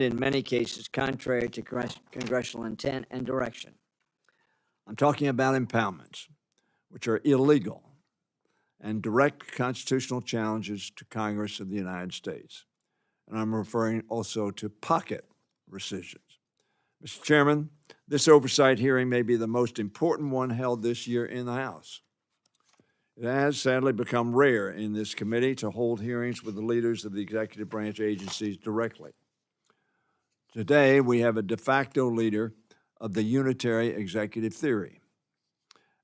in many cases contrary to congressional intent and direction. I'm talking about impoundments, which are illegal and direct constitutional challenges to Congress of the United States. And I'm referring also to pocket rescissions. Mr. Chairman, this oversight hearing may be the most important one held this year in the House. It has sadly become rare in this committee to hold hearings with the leaders of the executive branch agencies directly. Today, we have a de facto leader of the unitary executive theory.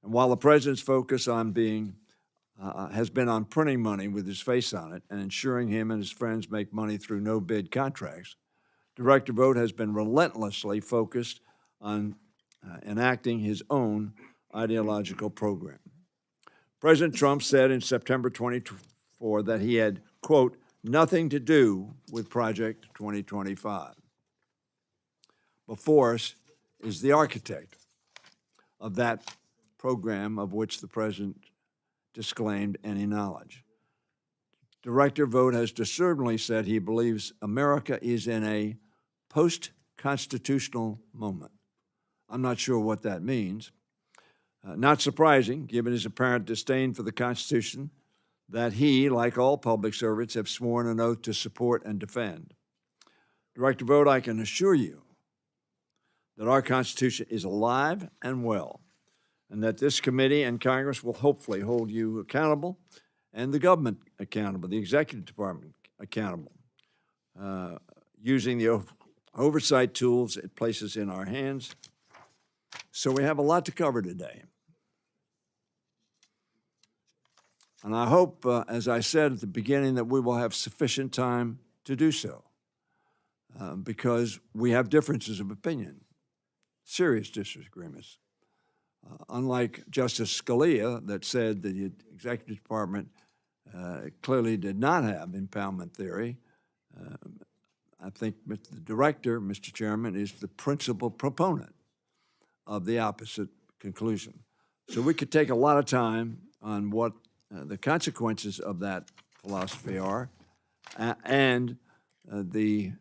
And while the president's focus on has been on printing money with his face on it and ensuring him and his friends make money through no-bid contracts, Director Vought has been relentlessly focused on enacting his own ideological program. President Trump said in September 2024 that he had, quote, nothing to do with Project 2025. Before us is the architect of that program of which the president disclaimed any knowledge. Director Vought has discernibly said he believes America is in a post-constitutional moment. I'm not sure what that means. Not surprising, given his apparent disdain for the Constitution that he, like all public servants, have sworn an oath to support and defend. Director Vought, I can assure you that our Constitution is alive and well, and that this committee and Congress will hopefully hold you accountable and the government accountable, the executive department accountable, using the oversight tools it places in our hands. So we have a lot to cover today. And I hope, as I said at the beginning, that we will have sufficient time to do so because we have differences of opinion, serious disagreements. Unlike Justice Scalia that said the executive department clearly did not have impoundment theory, I think the director, Mr. Chairman, is the principal proponent of the opposite conclusion. So we could take a lot of time on what the consequences of that philosophy are and the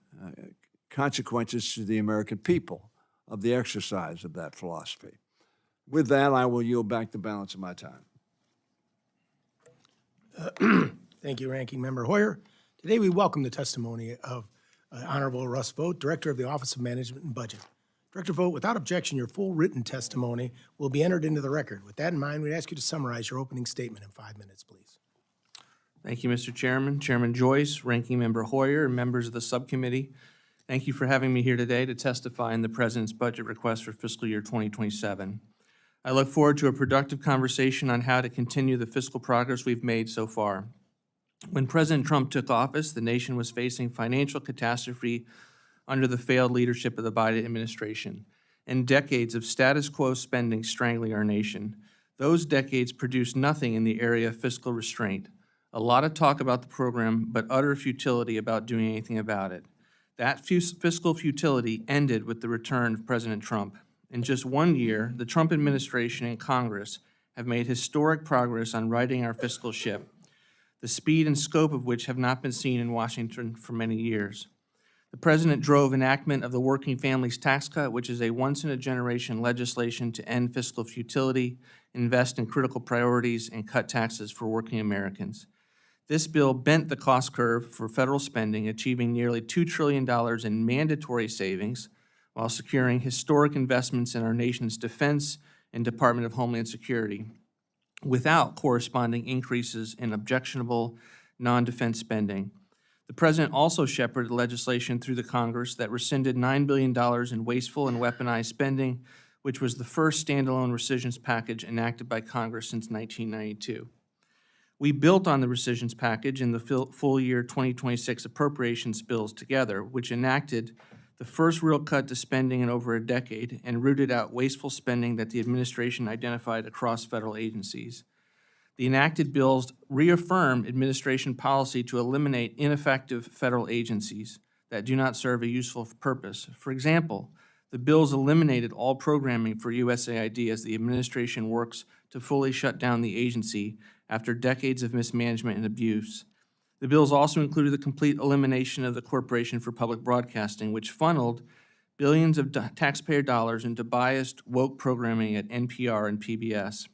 consequences to the American people of the exercise of that philosophy. With that, I will yield back the balance of my time. Thank you, Ranking Member Hoyer. Today we welcome the testimony of Honorable Russ Vought, Director of the Office of Management and Budget. Director Vought, without objection, your full written testimony will be entered into the record. With that in mind, we'd ask you to summarize your opening statement in 5 minutes, please. Thank you, Mr. Chairman. Chairman Joyce, Ranking Member Hoyer, and members of the subcommittee, thank you for having me here today to testify in the President's budget request for fiscal year 2027. I look forward to a productive conversation on how to continue the fiscal progress we've made so far. When President Trump took office, the nation was facing financial catastrophe under the failed leadership of the Biden administration and decades of status quo spending strangling our nation. Those decades produced nothing in the area of fiscal restraint. A lot of talk about the program, but utter futility about doing anything about it. That fiscal futility ended with the return of President Trump. In just 1 year, the Trump administration and Congress have made historic progress on righting our fiscal ship, the speed and scope of which have not been seen in Washington for many years. The President drove enactment of the Working Families Tax Cut, which is a once-in-a-generation legislation to end fiscal futility, invest in critical priorities, and cut taxes for working Americans. This bill bent the cost curve for federal spending, achieving nearly $2 trillion in mandatory savings while securing historic investments in our nation's defense and Department of Homeland Security, without corresponding increases in objectionable non-defense spending. The President also shepherded legislation through the Congress that rescinded $9 billion in wasteful and weaponized spending, which was the first standalone rescissions package enacted by Congress since 1992. We built on the rescissions package in the full year 2026 appropriations bills together, which enacted the first real cut to spending in over a decade and rooted out wasteful spending that the administration identified across federal agencies. The enacted bills reaffirm administration policy to eliminate ineffective federal agencies that do not serve a useful purpose. For example, the bills eliminated all programming for USAID as the administration works to fully shut down the agency after decades of mismanagement and abuse. The bills also included the complete elimination of the Corporation for Public Broadcasting, which funneled billions of taxpayer dollars into biased, woke programming at NPR and PBS.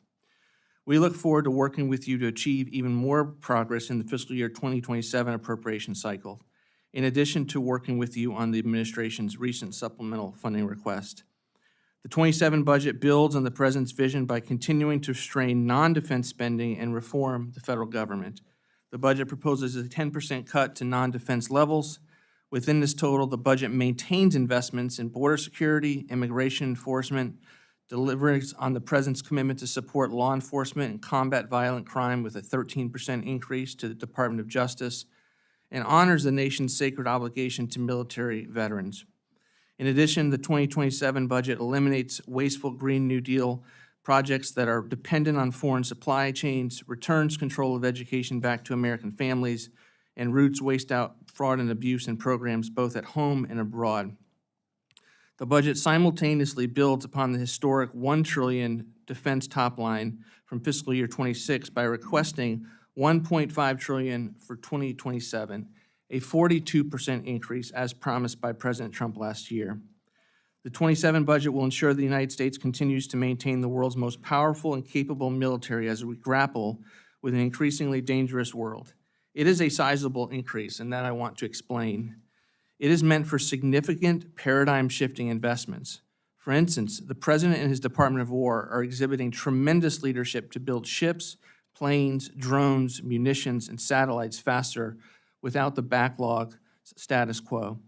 We look forward to working with you to achieve even more progress in the fiscal year 2027 appropriation cycle, in addition to working with you on the administration's recent supplemental funding request. The 27 budget builds on the President's vision by continuing to restrain non-defense spending and reform the federal government. The budget proposes a 10% cut to non-defense levels. Within this total, the budget maintains investments in border security, immigration enforcement, delivers on the President's commitment to support law enforcement and combat violent crime with a 13% increase to the Department of Justice, and honors the nation's sacred obligation to military veterans. In addition, the 2027 budget eliminates wasteful Green New Deal projects that are dependent on foreign supply chains, returns control of education back to American families, and roots waste out fraud and abuse in programs both at home and abroad. The budget simultaneously builds upon the historic $1 trillion defense top line from fiscal year 26 by requesting $1.5 trillion for 2027, a 42% increase as promised by President Trump last year. The 27 budget will ensure the United States continues to maintain the world's most powerful and capable military as we grapple with an increasingly dangerous world. It is a sizable increase, and that I want to explain. It is meant for significant paradigm-shifting investments. For instance, the President and his Department of War are exhibiting tremendous leadership to build ships, planes, drones, munitions, and satellites faster without the backlog status quo.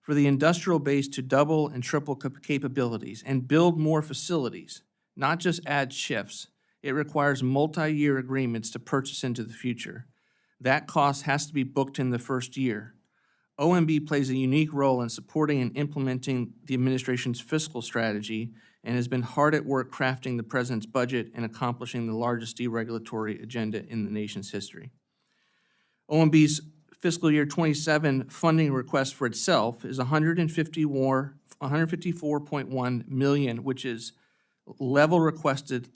For the industrial base to double and triple capabilities and build more facilities, not just add shifts, it requires multi-year agreements to purchase into the future. That cost has to be booked in the first year. OMB plays a unique role in supporting and implementing the administration's fiscal strategy and has been hard at work crafting the President's budget and accomplishing the largest deregulatory agenda in the nation's history. OMB's fiscal year 27 funding request for itself is $154.1 million, which is level requested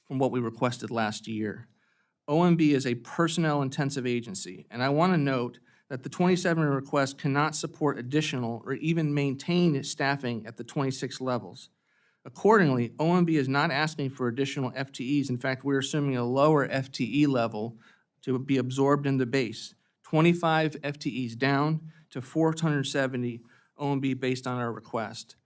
from what we requested last year. OMB is a personnel-intensive agency, and I want to note that the 27 request cannot support additional or even maintain staffing at the 26 levels. Accordingly, OMB is not asking for additional FTEs. In fact, we're assuming a lower FTE level to be absorbed in the base. 25 FTEs down to 470 OMB based on our request.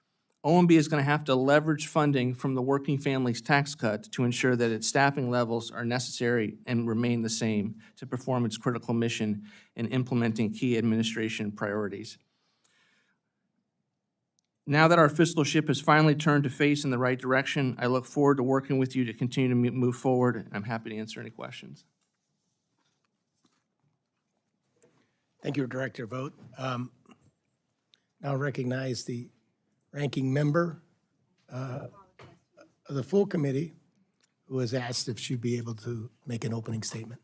OMB is going to have to leverage funding from the Working Families Tax Cut to ensure that its staffing levels are necessary and remain the same to perform its critical mission in implementing key administration priorities. Now that our fiscal ship has finally turned to face in the right direction, I look forward to working with you to continue to move forward, and I'm happy to answer any questions. Thank you, Director Vought. Now recognize the ranking member of the full committee who has asked if she'd be able to make an opening statement.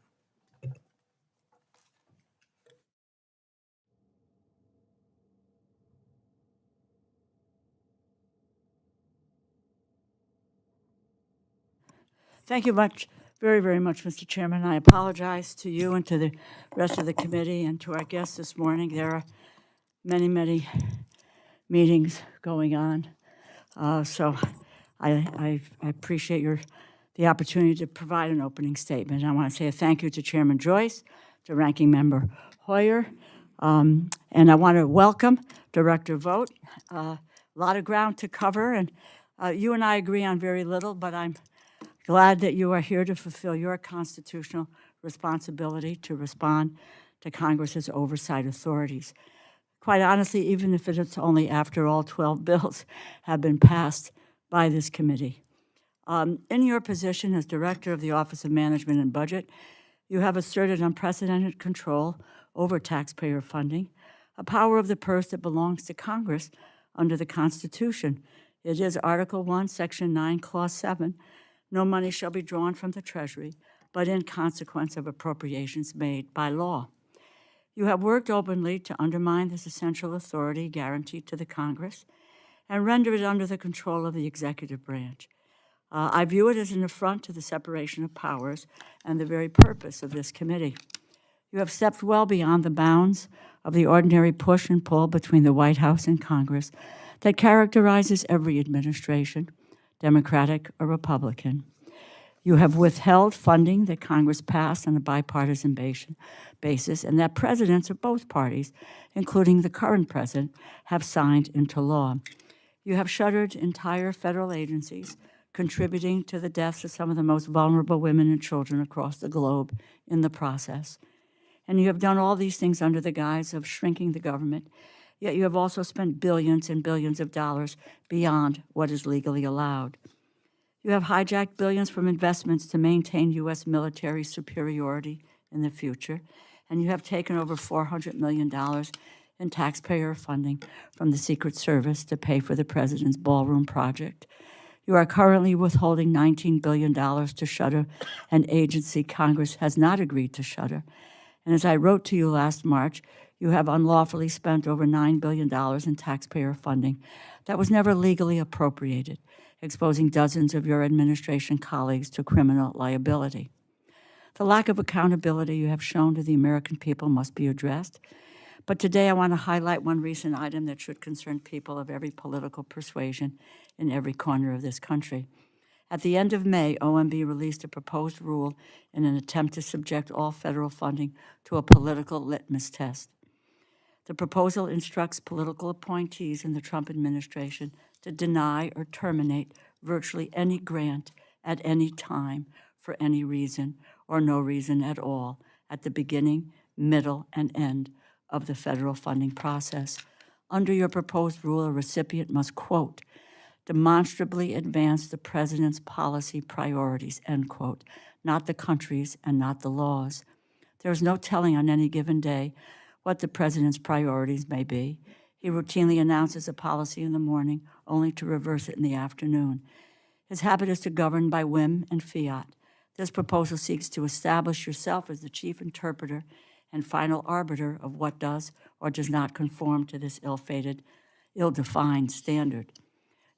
Thank you very, very much, Mr. Chairman. I apologize to you and to the rest of the committee and to our guests this morning. There are many, many meetings going on. So I appreciate the opportunity to provide an opening statement. I want to say a thank you to Chairman Joyce, to Ranking Member Hoyer, and I want to welcome Director Vought. A lot of ground to cover, and you and I agree on very little, but I'm glad that you are here to fulfill your constitutional responsibility to respond to Congress's oversight authorities. Quite honestly, even if it's only after all 12 bills have been passed by this committee. In your position as Director of the Office of Management and Budget, you have asserted unprecedented control over taxpayer funding, a power of the purse that belongs to Congress under the Constitution. It is Article 1, Section 9, Clause 7. No money shall be drawn from the Treasury, but in consequence of appropriations made by law. You have worked openly to undermine this essential authority guaranteed to the Congress and render it under the control of the executive branch. I view it as an affront to the separation of powers and the very purpose of this committee. You have stepped well beyond the bounds of the ordinary push and pull between the White House and Congress that characterizes every administration, Democratic or Republican. You have withheld funding that Congress passed on a bipartisan basis and that presidents of both parties, including the current president, have signed into law. You have shuttered entire federal agencies, contributing to the deaths of some of the most vulnerable women and children across the globe in the process. And you have done all these things under the guise of shrinking the government, yet you have also spent billions and billions of dollars beyond what is legally allowed. You have hijacked billions from investments to maintain U.S. military superiority in the future, and you have taken over $400 million in taxpayer funding from the Secret Service to pay for the president's ballroom project. You are currently withholding $19 billion to shutter an agency Congress has not agreed to shutter. And as I wrote to you last March, you have unlawfully spent over $9 billion in taxpayer funding that was never legally appropriated, exposing dozens of your administration colleagues to criminal liability. The lack of accountability you have shown to the American people must be addressed. But today I want to highlight one recent item that should concern people of every political persuasion in every corner of this country. At the end of May, OMB released a proposed rule in an attempt to subject all federal funding to a political litmus test. The proposal instructs political appointees in the Trump administration to deny or terminate virtually any grant at any time for any reason or no reason at all at the beginning, middle, and end of the federal funding process. Under your proposed rule, a recipient must, quote, demonstrably advance the president's policy priorities, end quote, not the country's and not the law's. There is no telling on any given day what the president's priorities may be. He routinely announces a policy in the morning only to reverse it in the afternoon. His habit is to govern by whim and fiat. This proposal seeks to establish yourself as the chief interpreter and final arbiter of what does or does not conform to this ill-fated, ill-defined standard.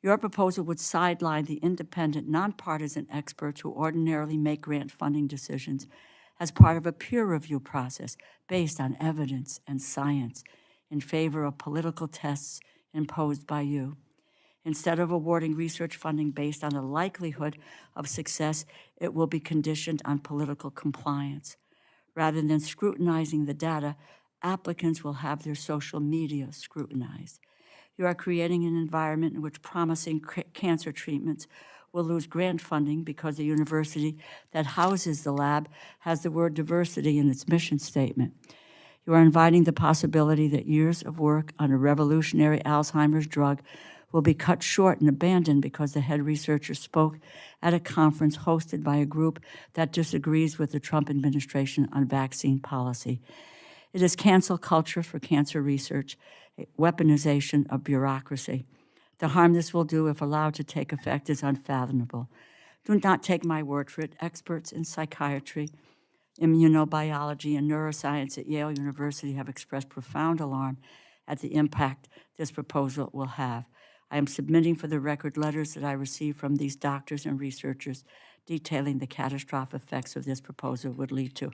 Your proposal would sideline the independent, nonpartisan experts who ordinarily make grant funding decisions as part of a peer review process based on evidence and science in favor of political tests imposed by you. Instead of awarding research funding based on the likelihood of success, it will be conditioned on political compliance. Rather than scrutinizing the data, applicants will have their social media scrutinized. You are creating an environment in which promising cancer treatments will lose grant funding because the university that houses the lab has the word diversity in its mission statement. You are inviting the possibility that years of work on a revolutionary Alzheimer's drug will be cut short and abandoned because the head researcher spoke at a conference hosted by a group that disagrees with the Trump administration on vaccine policy. It is cancel culture for cancer research, a weaponization of bureaucracy. The harm this will do, if allowed to take effect, is unfathomable. Do not take my word for it. Experts in psychiatry, immunobiology, and neuroscience at Yale University have expressed profound alarm at the impact this proposal will have. I am submitting for the record letters that I received from these doctors and researchers detailing the catastrophic effects of this proposal would lead to.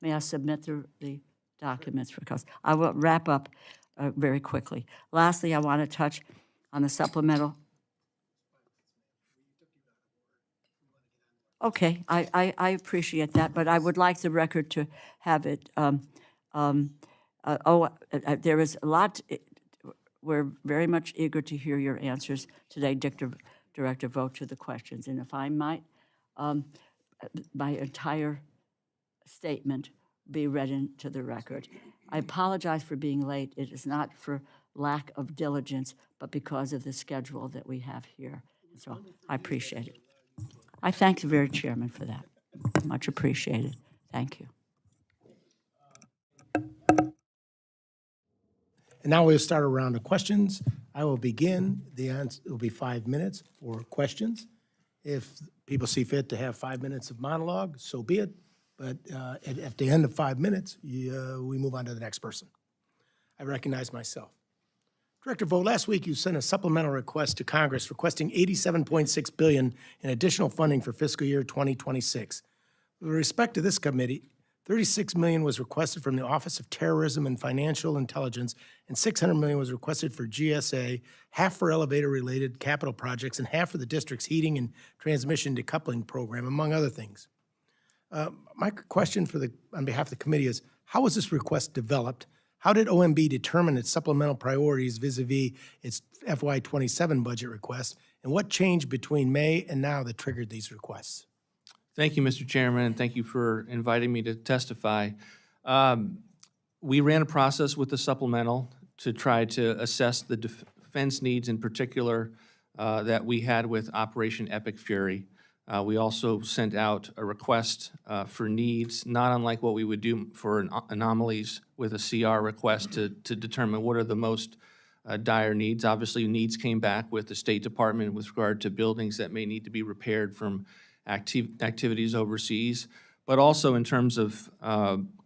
May I submit the documents because I will wrap up very quickly. Lastly, I want to touch on the supplemental. Okay, I appreciate that, but I would like the record to have it. There is a lot. We're very much eager to hear your answers today, Director Vought, to the questions. And if I might, my entire statement be read into the record. I apologize for being late. It is not for lack of diligence, but because of the schedule that we have here. So I appreciate it. I thank the very chairman for that. Much appreciated. Thank you. And now we'll start a round of questions. I will begin. The answer will be 5 minutes for questions. If people see fit to have 5 minutes of monologue, so be it. But at the end of 5 minutes, we move on to the next person. I recognize myself. Director Vought, last week you sent a supplemental request to Congress requesting $87.6 billion in additional funding for fiscal year 2026. With respect to this committee, $36 million was requested from the Office of Terrorism and Financial Intelligence, and $600 million was requested for GSA, half for elevator-related capital projects, and half for the district's heating and transmission decoupling program, among other things. My question on behalf of the committee is, how was this request developed? How did OMB determine its supplemental priorities vis-a-vis its FY27 budget request? And what changed between May and now that triggered these requests? Thank you, Mr. Chairman, and thank you for inviting me to testify. We ran a process with the supplemental to try to assess the defense needs in particular that we had with Operation Epic Fury. We also sent out a request for needs, not unlike what we would do for anomalies with a CR request to determine what are the most dire needs. Obviously, needs came back with the State Department with regard to buildings that may need to be repaired from activities overseas, but also in terms of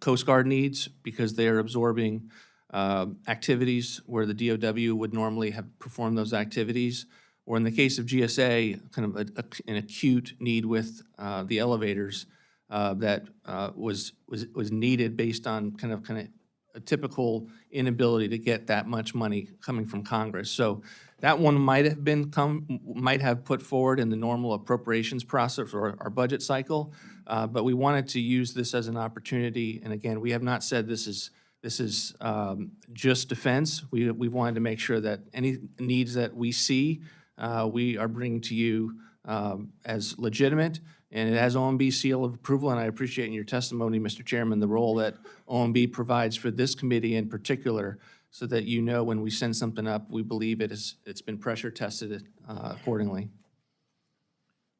Coast Guard needs, because they are absorbing activities where the DOW would normally have performed those activities, or in the case of GSA, kind of an acute need with the elevators that was needed based on kind of a typical inability to get that much money coming from Congress. So that one might have put forward in the normal appropriations process or our budget cycle, but we wanted to use this as an opportunity. And again, we have not said this is just defense. We wanted to make sure that any needs that we see, we are bringing to you as legitimate, and it has OMB's seal of approval, and I appreciate in your testimony, Mr. Chairman, the role that OMB provides for this committee in particular, so that you know when we send something up, we believe it's been pressure tested accordingly.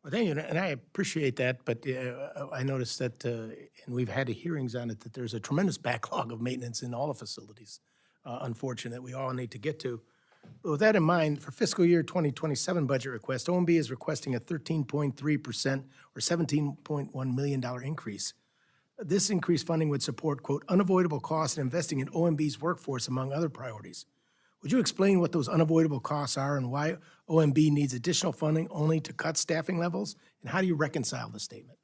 Well, thank you, and I appreciate that, but I noticed that, and we've had hearings on it, that there's a tremendous backlog of maintenance in all the facilities, unfortunately, that we all need to get to. But with that in mind, for fiscal year 2027 budget request, OMB is requesting a 13.3% or $17.1 million increase. This increased funding would support, quote, unavoidable costs and investing in OMB's workforce, among other priorities. Would you explain what those unavoidable costs are and why OMB needs additional funding only to cut staffing levels? And how do you reconcile the statement?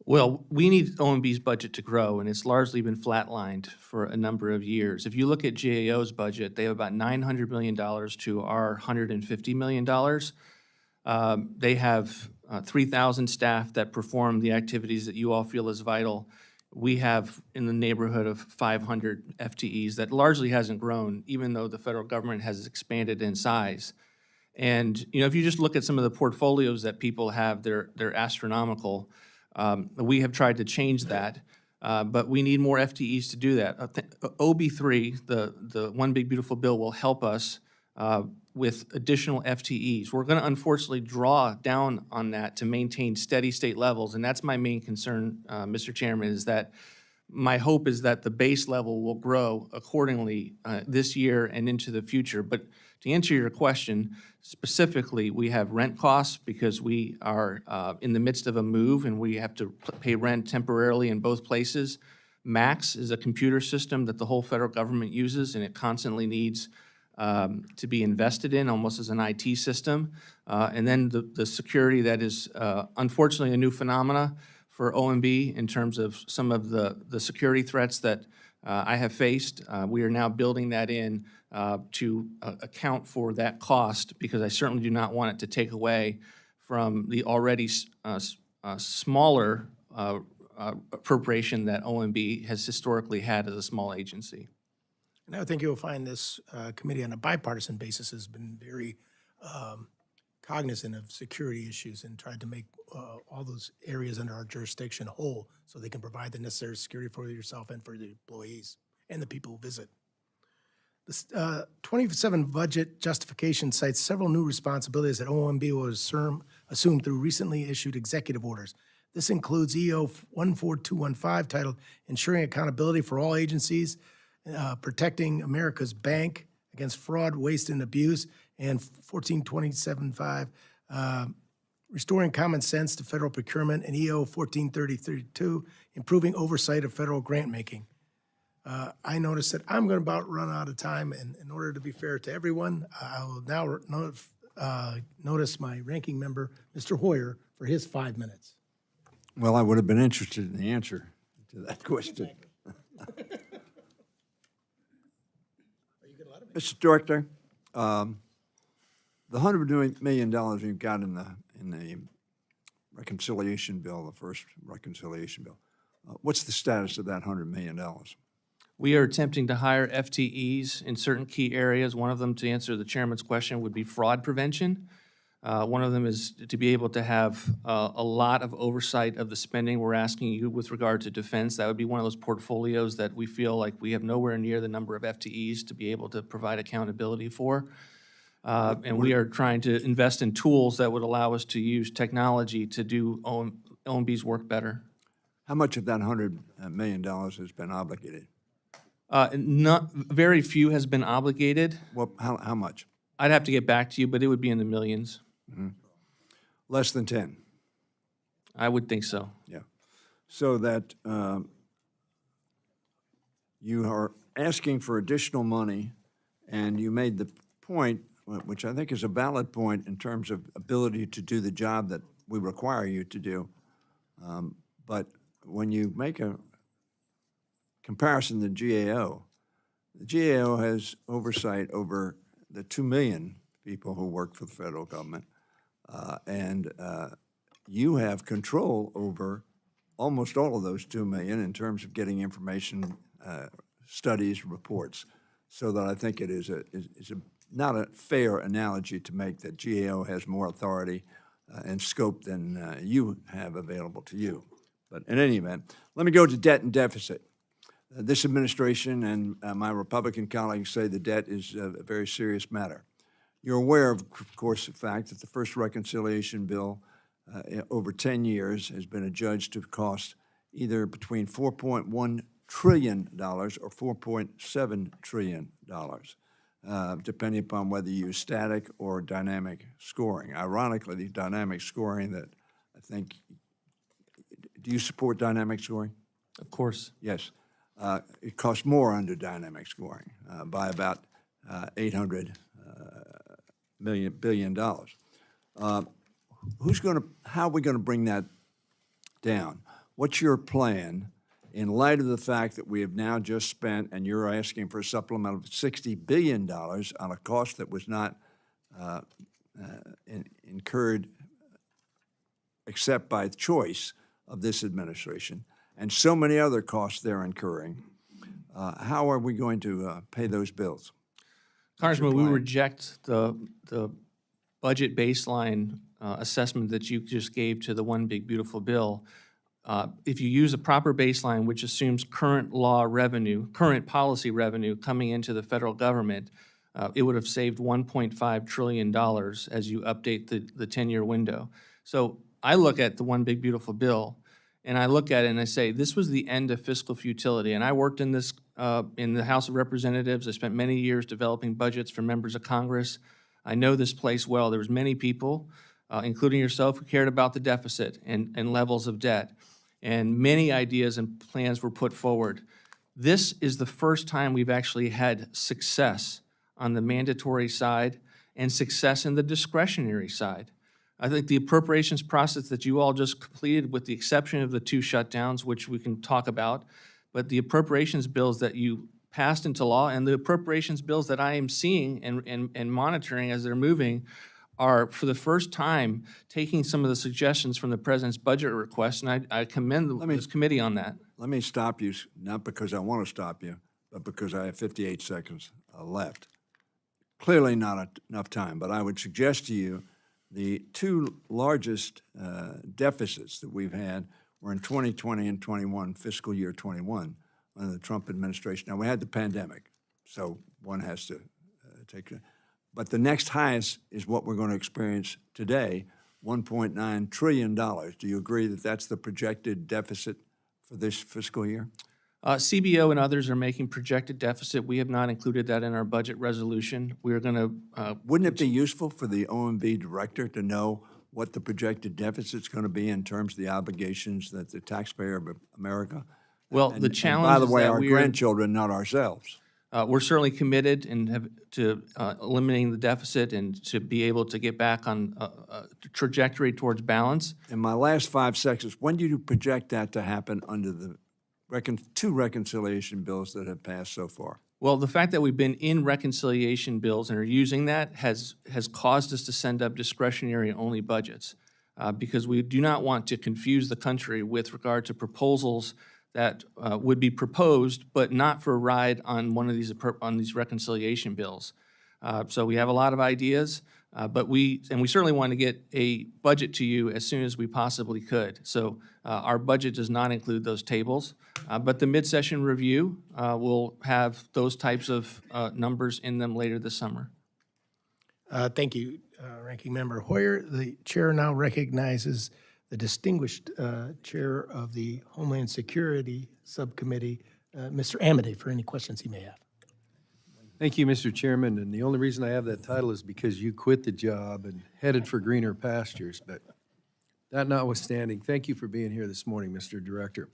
Well, we need OMB's budget to grow, and it's largely been flatlined for a number of years. If you look at GAO's budget, they have about $900 million to our $150 million. They have 3,000 staff that perform the activities that you all feel is vital. We have in the neighborhood of 500 FTEs that largely hasn't grown, even though the federal government has expanded in size. And if you just look at some of the portfolios that people have, they're astronomical. We have tried to change that, but we need more FTEs to do that. OB3, the One Big Beautiful Bill, will help us with additional FTEs. We're going to unfortunately draw down on that to maintain steady state levels, and that's my main concern, Mr. Chairman, is that my hope is that the base level will grow accordingly this year and into the future. But to answer your question, specifically, we have rent costs because we are in the midst of a move and we have to pay rent temporarily in both places. MAX is a computer system that the whole federal government uses, and it constantly needs to be invested in, almost as an IT system. And then the security that is unfortunately a new phenomena for OMB in terms of some of the security threats that I have faced. We are now building that in to account for that cost, because I certainly do not want it to take away from the already smaller appropriation that OMB has historically had as a small agency. And I think you'll find this committee on a bipartisan basis has been very cognizant of security issues and tried to make all those areas under our jurisdiction whole so they can provide the necessary security for yourself and for the employees and the people who visit. The 27 budget justification cites several new responsibilities that OMB will assume through recently issued executive orders. This includes EO 14215, titled Ensuring Accountability for All Agencies, Protecting America's Bank Against Fraud, Waste, and Abuse, and 14275, Restoring Common Sense to Federal Procurement, and EO 14332, Improving Oversight of Federal Grant Making. I noticed that I'm going to about run out of time, and in order to be fair to everyone, I will now notice my ranking member, Mr. Hoyer, for his 5 minutes. Well, I would have been interested in the answer to that question. Mr. Director, the $100 million we've got in the reconciliation bill, the first reconciliation bill, what's the status of that $100 million? We are attempting to hire FTEs in certain key areas. One of them, to answer the chairman's question, would be fraud prevention. One of them is to be able to have a lot of oversight of the spending we're asking you with regard to defense. That would be one of those portfolios that we feel like we have nowhere near the number of FTEs to be able to provide accountability for. And we are trying to invest in tools that would allow us to use technology to do OMB's work better. How much of that $100 million has been obligated? Very few has been obligated. Well, how much? I'd have to get back to you, but it would be in the millions. Less than 10? I would think so. Yeah. So that you are asking for additional money, and you made the point, which I think is a valid point in terms of ability to do the job that we require you to do. But when you make a comparison to the GAO has oversight over the 2 million people who work for the federal government, and you have control over almost all of those 2 million in terms of getting information, studies, reports. So that I think it is not a fair analogy to make that GAO has more authority and scope than you have available to you. But in any event, let me go to debt and deficit. This administration and my Republican colleagues say the debt is a very serious matter. You're aware, of course, the fact that the first reconciliation bill over 10 years has been adjudged to cost either between $4.1 trillion or $4.7 trillion, depending upon whether you use static or dynamic scoring. Ironically, the dynamic scoring that I think, do you support dynamic scoring? Of course. Yes. It costs more under dynamic scoring by about $800 billion. How are we going to bring that down? What's your plan in light of the fact that we have now just spent, and you're asking for a supplemental of $60 billion on a cost that was not incurred except by choice of this administration, and so many other costs they're incurring? How are we going to pay those bills? Congressman, we reject the budget baseline assessment that you just gave to the One Big Beautiful Bill. If you use a proper baseline, which assumes current law revenue, current policy revenue coming into the federal government, it would have saved $1.5 trillion as you update the 10-year window. So I look at the One Big Beautiful Bill, and I look at it and I say, this was the end of fiscal futility. And I worked in this in the House of Representatives. I spent many years developing budgets for members of Congress. I know this place well. There was many people, including yourself, who cared about the deficit and levels of debt. And many ideas and plans were put forward. This is the first time we've actually had success on the mandatory side and success in the discretionary side. I think the appropriations process that you all just completed, with the exception of the 2 shutdowns, which we can talk about, but the appropriations bills that you passed into law and the appropriations bills that I am seeing and monitoring as they're moving are, for the first time, taking some of the suggestions from the president's budget request, and I commend this committee on that. Let me stop you, not because I want to stop you, but because I have 58 seconds left. Clearly not enough time, but I would suggest to you the 2 largest deficits that we've had were in 2020 and 21, fiscal year 21, under the Trump administration. Now, we had the pandemic, so one has to take it. But the next highest is what we're going to experience today, $1.9 trillion. Do you agree that that's the projected deficit for this fiscal year? CBO and others are making projected deficit. We have not included that in our budget resolution. We're going to... Wouldn't it be useful for the OMB director to know what the projected deficit's going to be in terms of the obligations that the taxpayer of America? Well, the challenge by the way, is that our grandchildren, not ourselves. We're certainly committed to eliminating the deficit and to be able to get back on a trajectory towards balance. In my last 5 seconds, when do you project that to happen under the two reconciliation bills that have passed so far? Well, the fact that we've been in reconciliation bills and are using that has caused us to send up discretionary-only budgets because we do not want to confuse the country with regard to proposals that would be proposed but not for a ride on one of these reconciliation bills. So we have a lot of ideas, but we certainly want to get a budget to you as soon as we possibly could. So our budget does not include those tables, but the mid-session review will have those types of numbers in them later this summer. Thank you, Ranking Member Hoyer. The chair now recognizes the distinguished chair of the Homeland Security Subcommittee, Mr. Amity, for any questions he may have. Thank you, Mr. Chairman, and the only reason I have that title is because you quit the job and headed for greener pastures, but that notwithstanding, thank you for being here this morning, Mr. Director.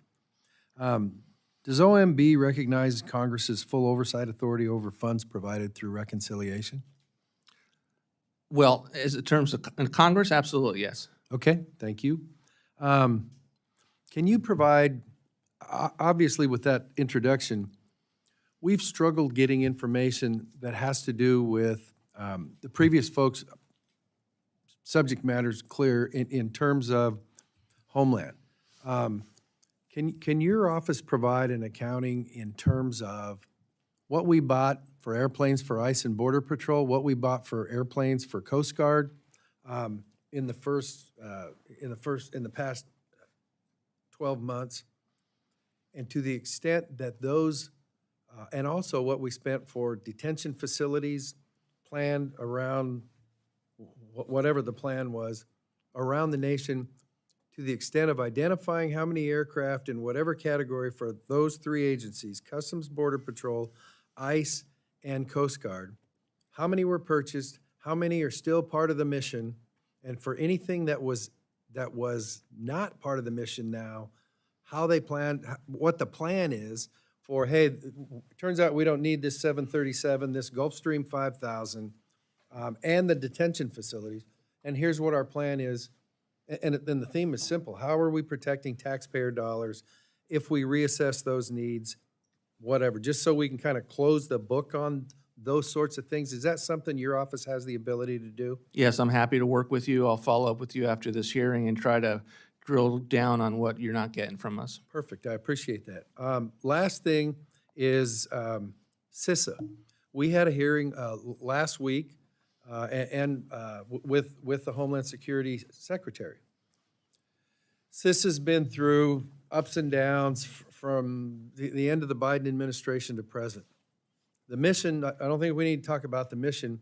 Does OMB recognize Congress's full oversight authority over funds provided through reconciliation? Well, as in terms of Congress, absolutely, yes. Okay, thank you. Can you provide, obviously with that introduction, we've struggled getting information that has to do with the previous folks' subject matters clear in terms of Homeland. Can your office provide an accounting in terms of what we bought for airplanes for ICE and Border Patrol, what we bought for airplanes for Coast Guard in the past 12 months, and to the extent that those and also what we spent for detention facilities planned around whatever the plan was around the nation, to the extent of identifying how many aircraft in whatever category for those three agencies, Customs, Border Patrol, ICE, and Coast Guard, how many were purchased, how many are still part of the mission, and for anything that was not part of the mission now, how they plan, what the plan is for, hey, it turns out we don't need this 737, this Gulfstream 5000, and the detention facilities. And here's what our plan is. And then the theme is simple. How are we protecting taxpayer dollars if we reassess those needs, whatever, just so we can kind of close the book on those sorts of things? Is that something your office has the ability to do? Yes, I'm happy to work with you. I'll follow up with you after this hearing and try to drill down on what you're not getting from us. Perfect, I appreciate that. Last thing is CISA. We had a hearing last week with the Homeland Security Secretary. CISA's been through ups and downs from the end of the Biden administration to present. The mission, I don't think we need to talk about the mission,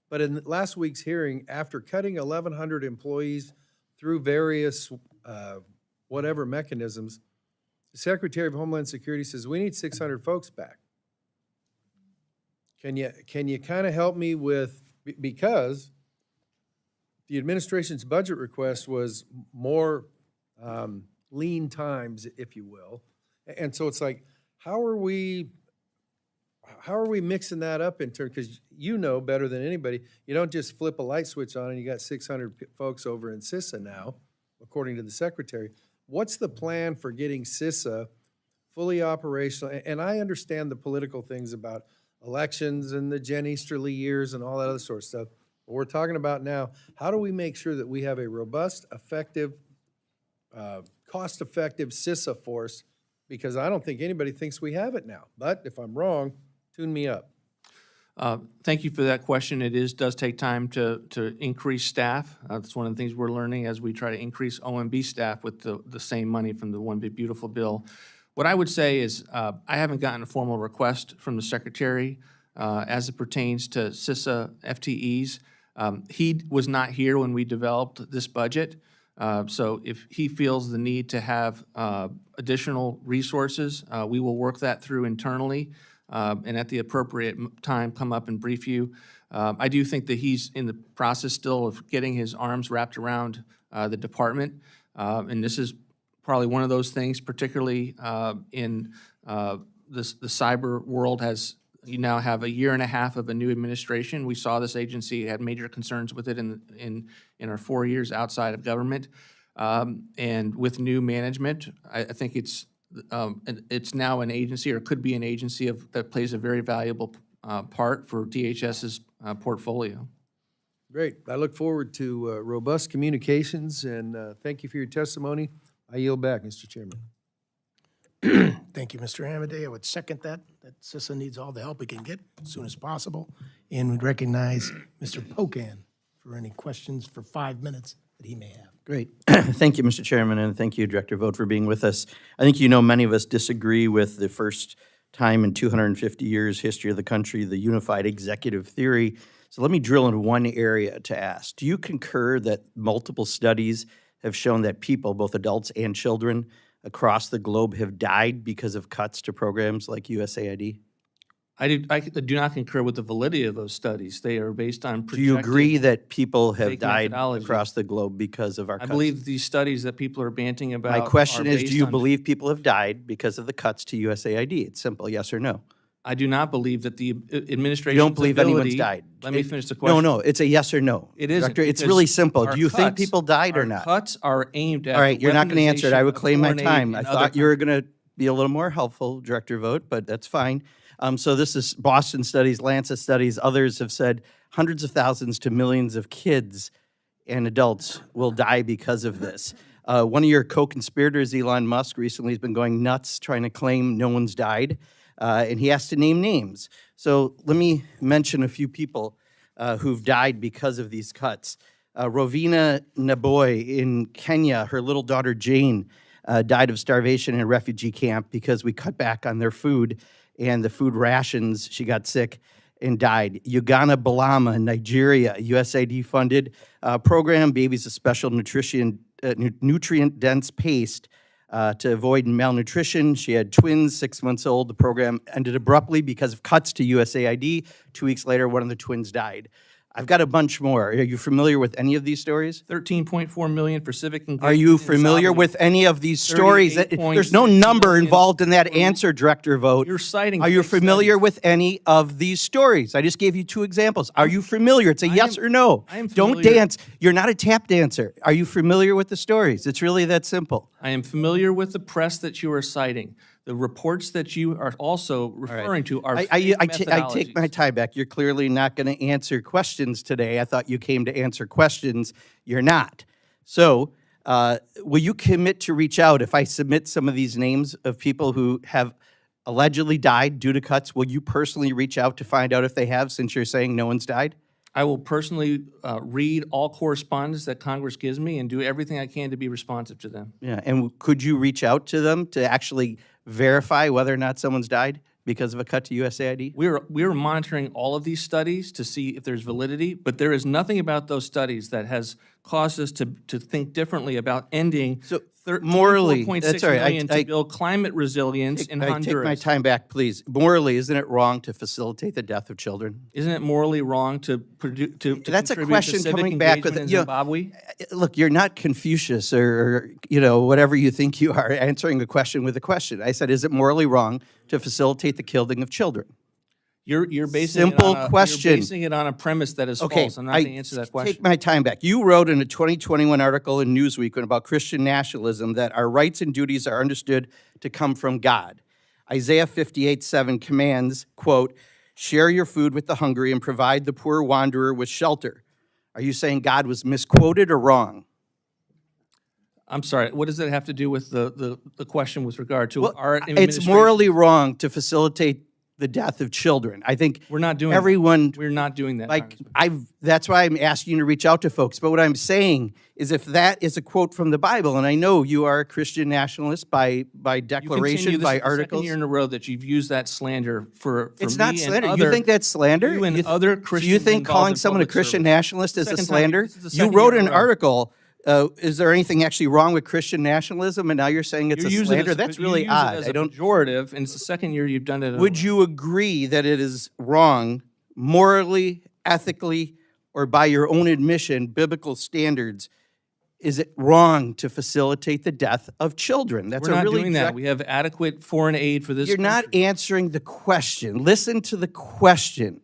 but in last week's hearing, after cutting 1,100 employees through various whatever mechanisms, the Secretary of Homeland Security says, we need 600 folks back. Can you kind of help me with, because the administration's budget request was more lean times, if you will. And so it's like, how are we mixing that up in terms, because you know better than anybody, you don't just flip a light switch on and you got 600 folks over in CISA now, according to the Secretary. What's the plan for getting CISA fully operational? And I understand the political things about elections and the Jen Easterly years and all that other sort of stuff. But we're talking about now, how do we make sure that we have a robust, effective, cost-effective CISA force? Because I don't think anybody thinks we have it now. But if I'm wrong, tune me up. Thank you for that question. It does take time to increase staff. That's one of the things we're learning as we try to increase OMB staff with the same money from the One Big Beautiful Bill. What I would say is I haven't gotten a formal request from the Secretary as it pertains to CISA FTEs. He was not here when we developed this budget. So if he feels the need to have additional resources, we will work that through internally. And at the appropriate time, come up and brief you. I do think that he's in the process still of getting his arms wrapped around the department. And this is probably one of those things, particularly in the cyber world you now have a year and a half of a new administration. We saw this agency had major concerns with it in our 4 years outside of government. And with new management, I think it's and it's now an agency, or could be an agency that plays a very valuable part for DHS's portfolio. Great. I look forward to robust communications, and thank you for your testimony. I yield back, Mr. Chairman. Thank you, Mr. Amadei. I would second that CISA needs all the help it can get as soon as possible. And would recognize Mr. Pocan for any questions for 5 minutes that he may have. Great. Thank you, Mr. Chairman, and thank you, Director Vought, for being with us. I think you know many of us disagree with the first time in 250 years history of the country, the unified executive theory. So let me drill into one area to ask. Do you concur that multiple studies have shown that people, both adults and children, across the globe have died because of cuts to programs like USAID? I do not concur with the validity of those studies. They are based on Do you agree that people have fake died methodology. across the globe because of our I cuts? believe these studies that people are banting about. My question are is, based do you on- believe people have died because of the cuts to USAID? It's simple, yes or no. I do not believe that the administration's You don't believe anyone's ability- died? Let me finish the question. No, no, it's a yes or no. It isn't, Director, it's because really simple. our Do you think cuts- people died or our not? cuts are aimed at. All right, you're not going to answer it. I would weaponization of claim my foreign aid time. I in thought other you were going to be a little more helpful, Director Vought, but that's fine. So this is Boston studies, Lancet studies. Others have said hundreds of thousands to millions of kids and adults will die because of this. One of your co-conspirators, Elon Musk, recently has been going nuts trying to claim no one's died, and he has to name names. So let me mention a few people who've died because of these cuts. Rovina Naboy in Kenya, her little daughter Jane died of starvation in a refugee camp because we cut back on their food and the food rations. She got sick and died. Ugana Balama in Nigeria, USAID-funded program, Babies a Special Nutrient-Dense Paste to avoid malnutrition. She had twins, 6 months old. The program ended abruptly because of cuts to USAID. 2 weeks later, one of the twins died. I've got a bunch more. Are you familiar with any of these stories? 13.4 million for civic engagement. Are you in familiar Zimbabwe. with any of these stories? 38.6 There's no number million involved in that answer, Director Vought. You're citing Are you fake familiar studies. with any of these stories? I just gave you 2 examples. Are you familiar? It's a yes am- or no. I am Don't familiar. dance. You're not a tap dancer. Are you familiar with the stories? It's really that simple. I am familiar with the press that you are citing. The reports that you are also referring to are fake I take my methodologies. time back. You're clearly not going to answer questions today. I thought you came to answer questions. You're not. So will you commit to reach out if I submit some of these names of people who have allegedly died due to cuts? Will you personally reach out to find out if they have, since you're saying no one's died? I will personally read all correspondence that Congress gives me and do everything I can to be responsive to them. Yeah, and could you reach out to them to actually verify whether or not someone's died because of a cut to USAID? We're monitoring all of these studies to see if there's validity, but there is nothing about those studies that has caused us to think differently about ending So, morally, 24.6 that's all right. million to build climate resilience in I take Honduras. my time back, please. Morally, isn't it wrong to facilitate the death of children? Isn't it morally wrong to That's a contribute question to civic coming back with, engagement in you know, Zimbabwe? Look, you're not Confucius or whatever you think you are, answering a question with a question. I said, is it morally wrong to facilitate the killing of children? You're basing Simple it on question. You're basing it on a premise that is false. I'm not going to answer that question. Take my time back. You wrote in a 2021 article in Newsweek about Christian nationalism that our rights and duties are understood to come from God. Isaiah 58:7 commands, quote, share your food with the hungry and provide the poor wanderer with shelter. Are you saying God was misquoted or wrong? I'm sorry. What does that have to do with the question with regard to Well, our it's administration? morally wrong to facilitate the death of children. I think We're not doing everyone. that. We're not doing that. Like Congressman. that's why I'm asking you to reach out to folks. But what I'm saying is, if that is a quote from the Bible, and I know you are a Christian nationalist by You continue- declaration, this by is the articles. second year in a row that you've used that slander for It's me not and slander. other- You think that's slander? you and th- other so you Christians think involved calling in someone a public Christian service. nationalist is a Second time- slander? this is the You second wrote year in an a row. article. Is there anything actually wrong with Christian nationalism? And now you're saying it's You a use it slander? as- That's you really use it odd. as I a don't. pejorative, and it's the second year you've done it. in a Would row. you agree that it is wrong, morally, ethically, or by your own admission, biblical standards? Is it wrong to facilitate the death of children? That's We're a not really doing that. direct- We have adequate foreign aid for this. You're not country. answering the question. Listen to the question,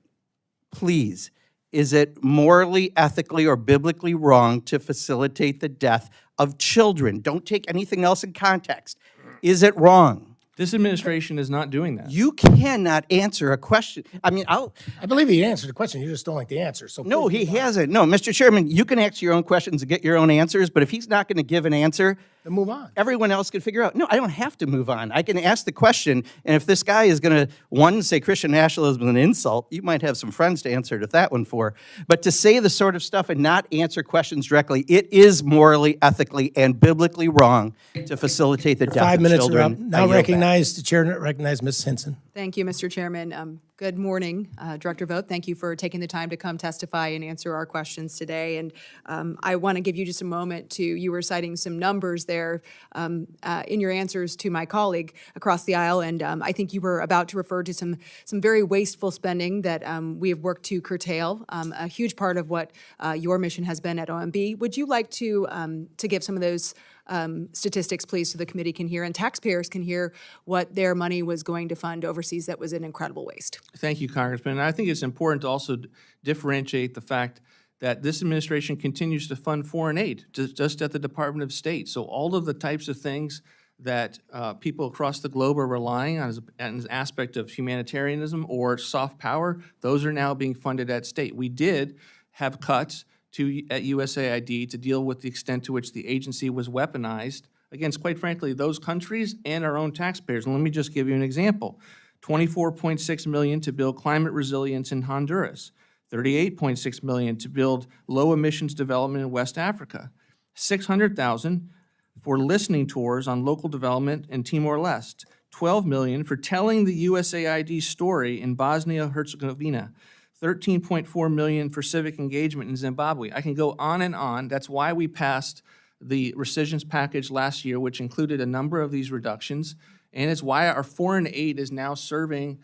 please. Is it morally, ethically, or biblically wrong to facilitate the death of children? Don't take anything else in context. Is it wrong? This administration is not doing that. You cannot answer a question. I mean, I believe he answered the question, you just don't like the answer, so. no, please he move on. hasn't. No, Mr. Chairman, you can ask your own questions and get your own answers, but if he's not going to give an answer, Then move on. everyone else can figure out. No, I don't have to move on. I can ask the question, and if this guy is going to, one, say Christian nationalism is an insult, you might have some friends to answer to that one for. But to say the sort of stuff and not answer questions directly, it is morally, ethically, and biblically wrong to facilitate the death 5 of minutes are children. up. I Now yield back. recognize, the chair recognize Ms. Henson. Thank you, Mr. Chairman. Good morning, Director Vought. Thank you for taking the time to come testify and answer our questions today. And I want to give you just a moment to, you were citing some numbers there in your answers to my colleague across the aisle, and I think you were about to refer to some very wasteful spending that we have worked to curtail. A huge part of what your mission has been at OMB. Would you like to give some of those statistics, please, so the committee can hear and taxpayers can hear what their money was going to fund overseas that was an incredible waste? Thank you, Congressman. And I think it's important to also differentiate the fact that this administration continues to fund foreign aid, just at the Department of State. So all of the types of things that people across the globe are relying on as an aspect of humanitarianism or soft power, those are now being funded at state. We did have cuts at USAID to deal with the extent to which the agency was weaponized against, quite frankly, those countries and our own taxpayers. And let me just give you an example. $24.6 million to build climate resilience in Honduras, $38.6 million to build low emissions development in West Africa, $600,000 for listening tours on local development in Timor-Leste, $12 million for telling the USAID story in Bosnia-Herzegovina, $13.4 million for civic engagement in Zimbabwe. I can go on and on. That's why we passed the rescissions package last year, which included a number of these reductions, and it's why our foreign aid is now serving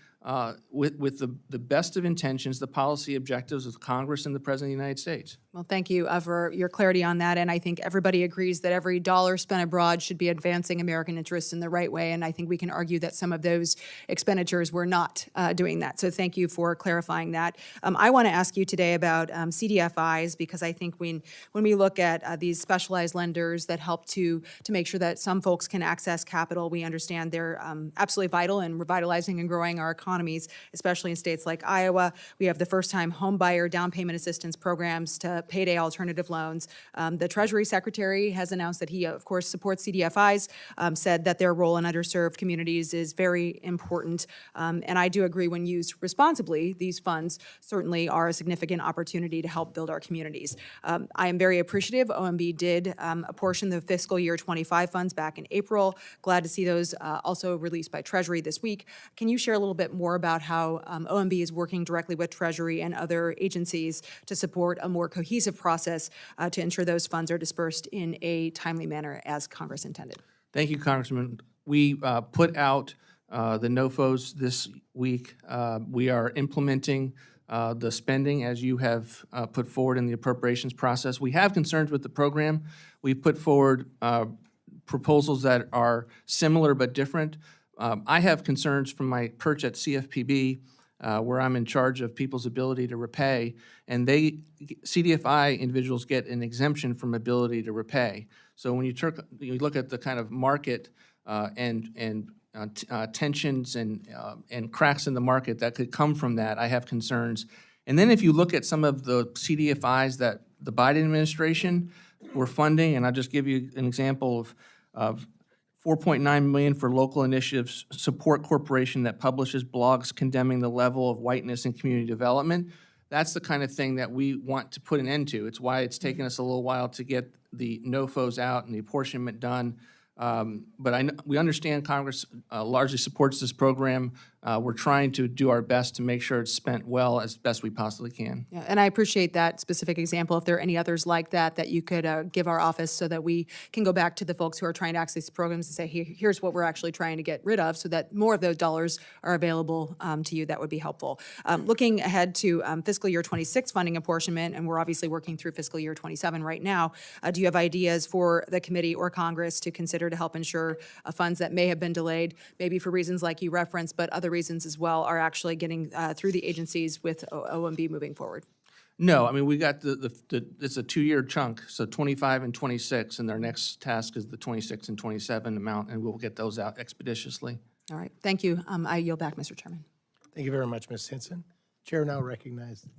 with the best of intentions, the policy objectives of Congress and the President of the United States. Well, thank you for your clarity on that, and I think everybody agrees that every dollar spent abroad should be advancing American interests in the right way, and I think we can argue that some of those expenditures were not doing that. So thank you for clarifying that. I want to ask you today about CDFIs, because I think when we look at these specialized lenders that help to make sure that some folks can access capital, we understand they're absolutely vital in revitalizing and growing our economies, especially in states like Iowa. We have the first-time home buyer down payment assistance programs to payday alternative loans. The Treasury Secretary has announced that he, of course, supports CDFIs, said that their role in underserved communities is very important. And I do agree, when used responsibly, these funds certainly are a significant opportunity to help build our communities. I am very appreciative. OMB did apportion the fiscal year 25 funds back in April. Glad to see those also released by Treasury this week. Can you share a little bit more about how OMB is working directly with Treasury and other agencies to support a more cohesive process to ensure those funds are dispersed in a timely manner as Congress intended? Thank you, Congressman. We put out the NOFOs this week. We are implementing the spending as you have put forward in the appropriations process. We have concerns with the program. We've put forward proposals that are similar but different. I have concerns from my perch at CFPB, where I'm in charge of people's ability to repay, and CDFI individuals get an exemption from ability to repay. So when you look at the kind of market and tensions and cracks in the market that could come from that, I have concerns. And then if you look at some of the CDFIs that the Biden administration were funding, and I'll just give you an example of $4.9 million for local initiatives support corporation that publishes blogs condemning the level of whiteness in community development. That's the kind of thing that we want to put an end to. It's why it's taken us a little while to get the NOFOs out and the apportionment done. But we understand Congress largely supports this program. We're trying to do our best to make sure it's spent well as best we possibly can. Yeah, and I appreciate that specific example. If there are any others like that that you could give our office so that we can go back to the folks who are trying to access these programs and say, here's what we're actually trying to get rid of, so that more of those dollars are available to you, that would be helpful. Looking ahead to fiscal year 26 funding apportionment, and we're obviously working through fiscal year 27 right now, do you have ideas for the committee or Congress to consider to help ensure funds that may have been delayed, maybe for reasons like you referenced, but other reasons as well, are actually getting through the agencies with OMB moving forward? No, I mean, we got it's a 2-year chunk, so 25 and 26, and their next task is the 26 and 27 amount, and we'll get those out expeditiously. All right, thank you. I yield back, Mr. Chairman. Thank you very much, Ms. Hinson. Chair now recognizes.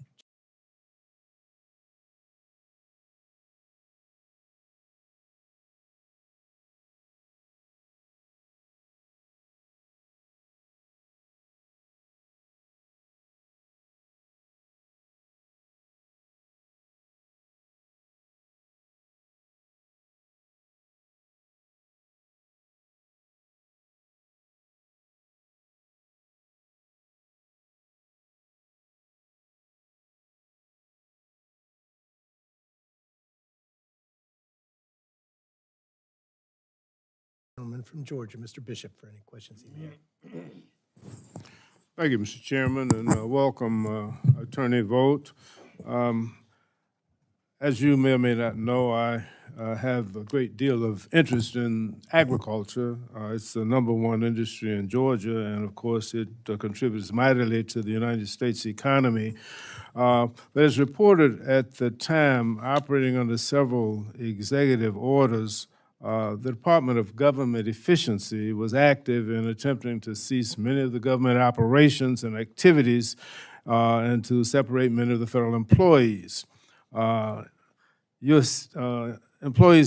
Gentleman from Georgia, Mr. Bishop, for any questions he may have. Thank you, Mr. Chairman, and welcome, Attorney Vought. As you may or may not know, I have a great deal of interest in agriculture. It's the #1 industry in Georgia, and of course, it contributes mightily to the United States economy. But as reported at the time, operating under several executive orders, the Department of Government Efficiency was active in attempting to cease many of the government operations and activities and to separate many of the federal employees. Employees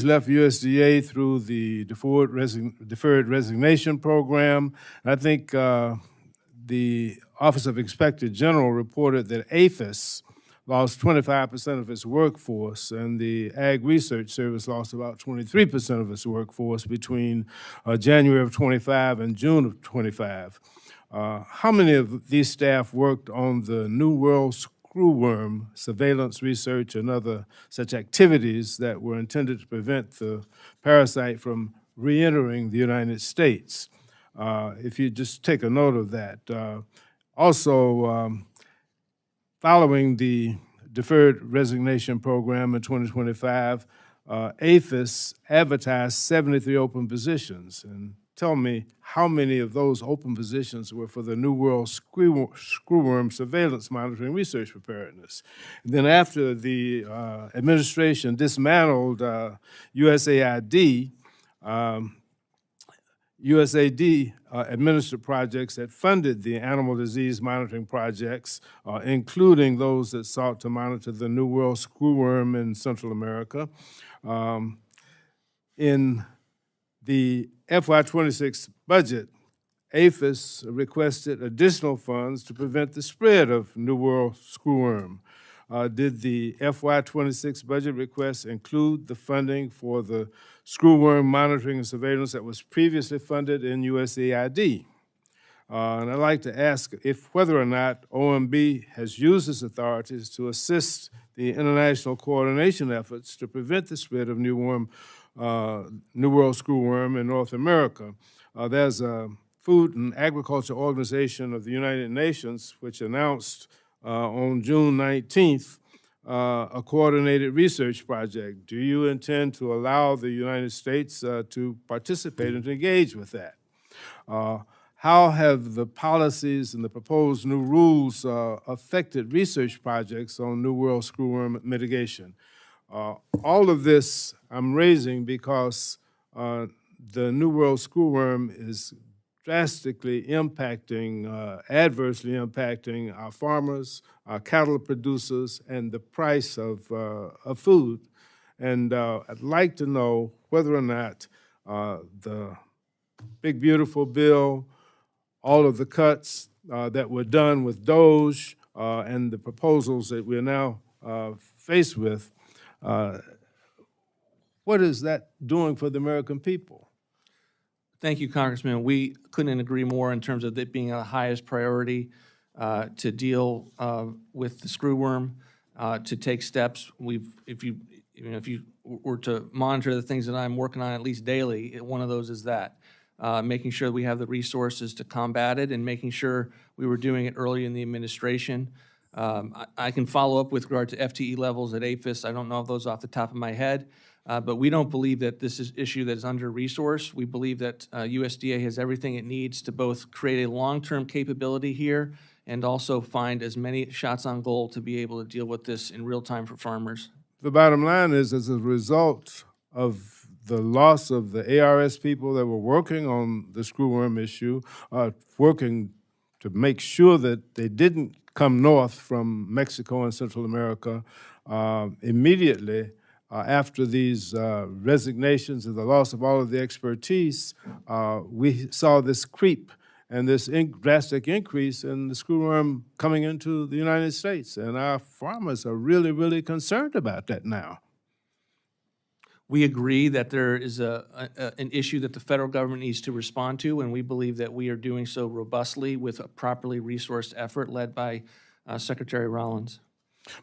left USDA through the deferred resignation program. And I think the Office of Inspector General reported that APHIS lost 25% of its workforce, and the Ag Research Service lost about 23% of its workforce between January of '25 and June of '25. How many of these staff worked on the New World screwworm surveillance research and other such activities that were intended to prevent the parasite from re-entering the United States? If you just take a note of that. Following the deferred resignation program in 2025, APHIS advertised 73 open positions. And tell me how many of those open positions were for the New World screwworm surveillance monitoring research preparedness. And then after the administration dismantled USAID, USAID administered projects that funded the animal disease monitoring projects, including those that sought to monitor the New World screwworm in Central America. In the FY26 budget, APHIS requested additional funds to prevent the spread of New World screwworm. Did the FY26 budget request include the funding for the screwworm monitoring and surveillance that was previously funded in USAID? And I'd like to ask whether or not OMB has used its authorities to assist the international coordination efforts to prevent the spread of New World screwworm in North America. There's a Food and Agriculture Organization of the United Nations which announced on June 19th a coordinated research project. Do you intend to allow the United States to participate and to engage with that? How have the policies and the proposed new rules affected research projects on New World screwworm mitigation? All of this I'm raising because the New World screwworm is drastically impacting, adversely impacting our farmers, our cattle producers, and the price of food. And I'd like to know whether or not the big, beautiful bill, all of the cuts that were done with DOGE and the proposals that we're now faced with, what is that doing for the American people? Thank you, Congressman. We couldn't agree more in terms of it being the highest priority to deal with the screwworm, to take steps. If you were to monitor the things that I'm working on at least daily, one of those is that. Making sure we have the resources to combat it and making sure we were doing it early in the administration. I can follow up with regard to FTE levels at APHIS. I don't know those off the top of my head, but we don't believe that this is an issue that is under-resourced. We believe that USDA has everything it needs to both create a long-term capability here and also find as many shots on goal to be able to deal with this in real time for farmers. The bottom line is, as a result of the loss of the ARS people that were working on the screwworm issue, working to make sure that they didn't come north from Mexico and Central America immediately after these resignations and the loss of all of the expertise, we saw this creep and this drastic increase in the screwworm coming into the United States. And our farmers are really, really concerned about that now. We agree that there is an issue that the federal government needs to respond to, and we believe that we are doing so robustly with a properly resourced effort led by Secretary Rollins.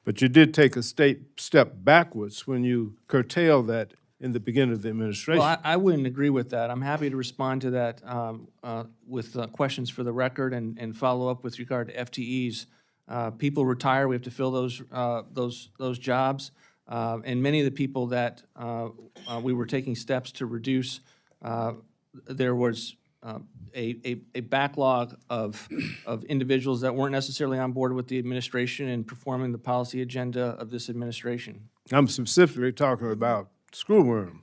But you did take a step backwards when you curtailed that in the beginning of the administration. Well, I wouldn't agree with that. I'm happy to respond to that with questions for the record and follow up with regard to FTEs. People retire, we have to fill those jobs. And many of the people that we were taking steps to reduce, there was a backlog of individuals that weren't necessarily on board with the administration and performing the policy agenda of this administration. I'm specifically talking about screwworm.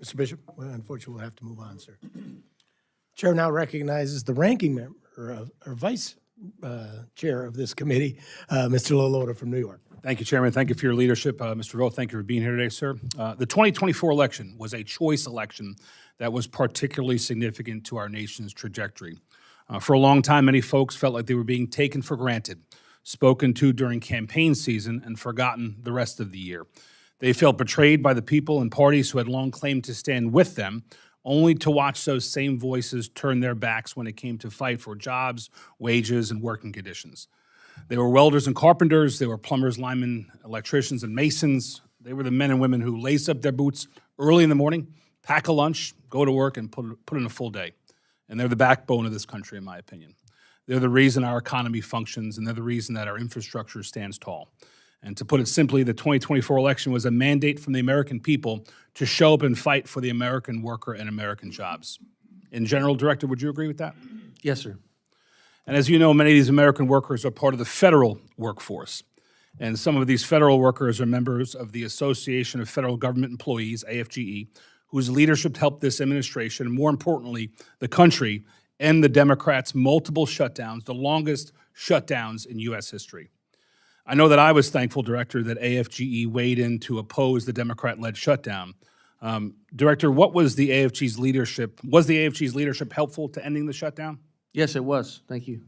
Mr. Bishop, well, unfortunately, we'll have to move on, sir. Chair now recognizes the ranking member or vice chair of this committee, Mr. Lolota from New York. Thank you, Chairman. Thank you for your leadership. Mr. Vought, thank you for being here today, sir. The 2024 election was a choice election that was particularly significant to our nation's trajectory. For a long time, many folks felt like they were being taken for granted, spoken to during campaign season, and forgotten the rest of the year. They felt betrayed by the people and parties who had long claimed to stand with them, only to watch those same voices turn their backs when it came to fight for jobs, wages, and working conditions. They were welders and carpenters, they were plumbers, linemen, electricians, and masons. They were the men and women who lace up their boots early in the morning, pack a lunch, go to work, and put in a full day. And they're the backbone of this country, in my opinion. They're the reason our economy functions, and they're the reason that our infrastructure stands tall. And to put it simply, the 2024 election was a mandate from the American people to show up and fight for the American worker and American jobs. In general, Director, would you agree with that? Yes, sir. And as you know, many of these American workers are part of the federal workforce. And some of these federal workers are members of the Association of Federal Government Employees, AFGE, whose leadership helped this administration, and more importantly, the country, end the Democrats' multiple shutdowns, the longest shutdowns in U.S. history. I know that I was thankful, Director, that AFGE weighed in to oppose the Democrat-led shutdown. Director, what was the AFG's leadership? Was the AFG's leadership helpful to ending the shutdown? Yes, it was. Thank you.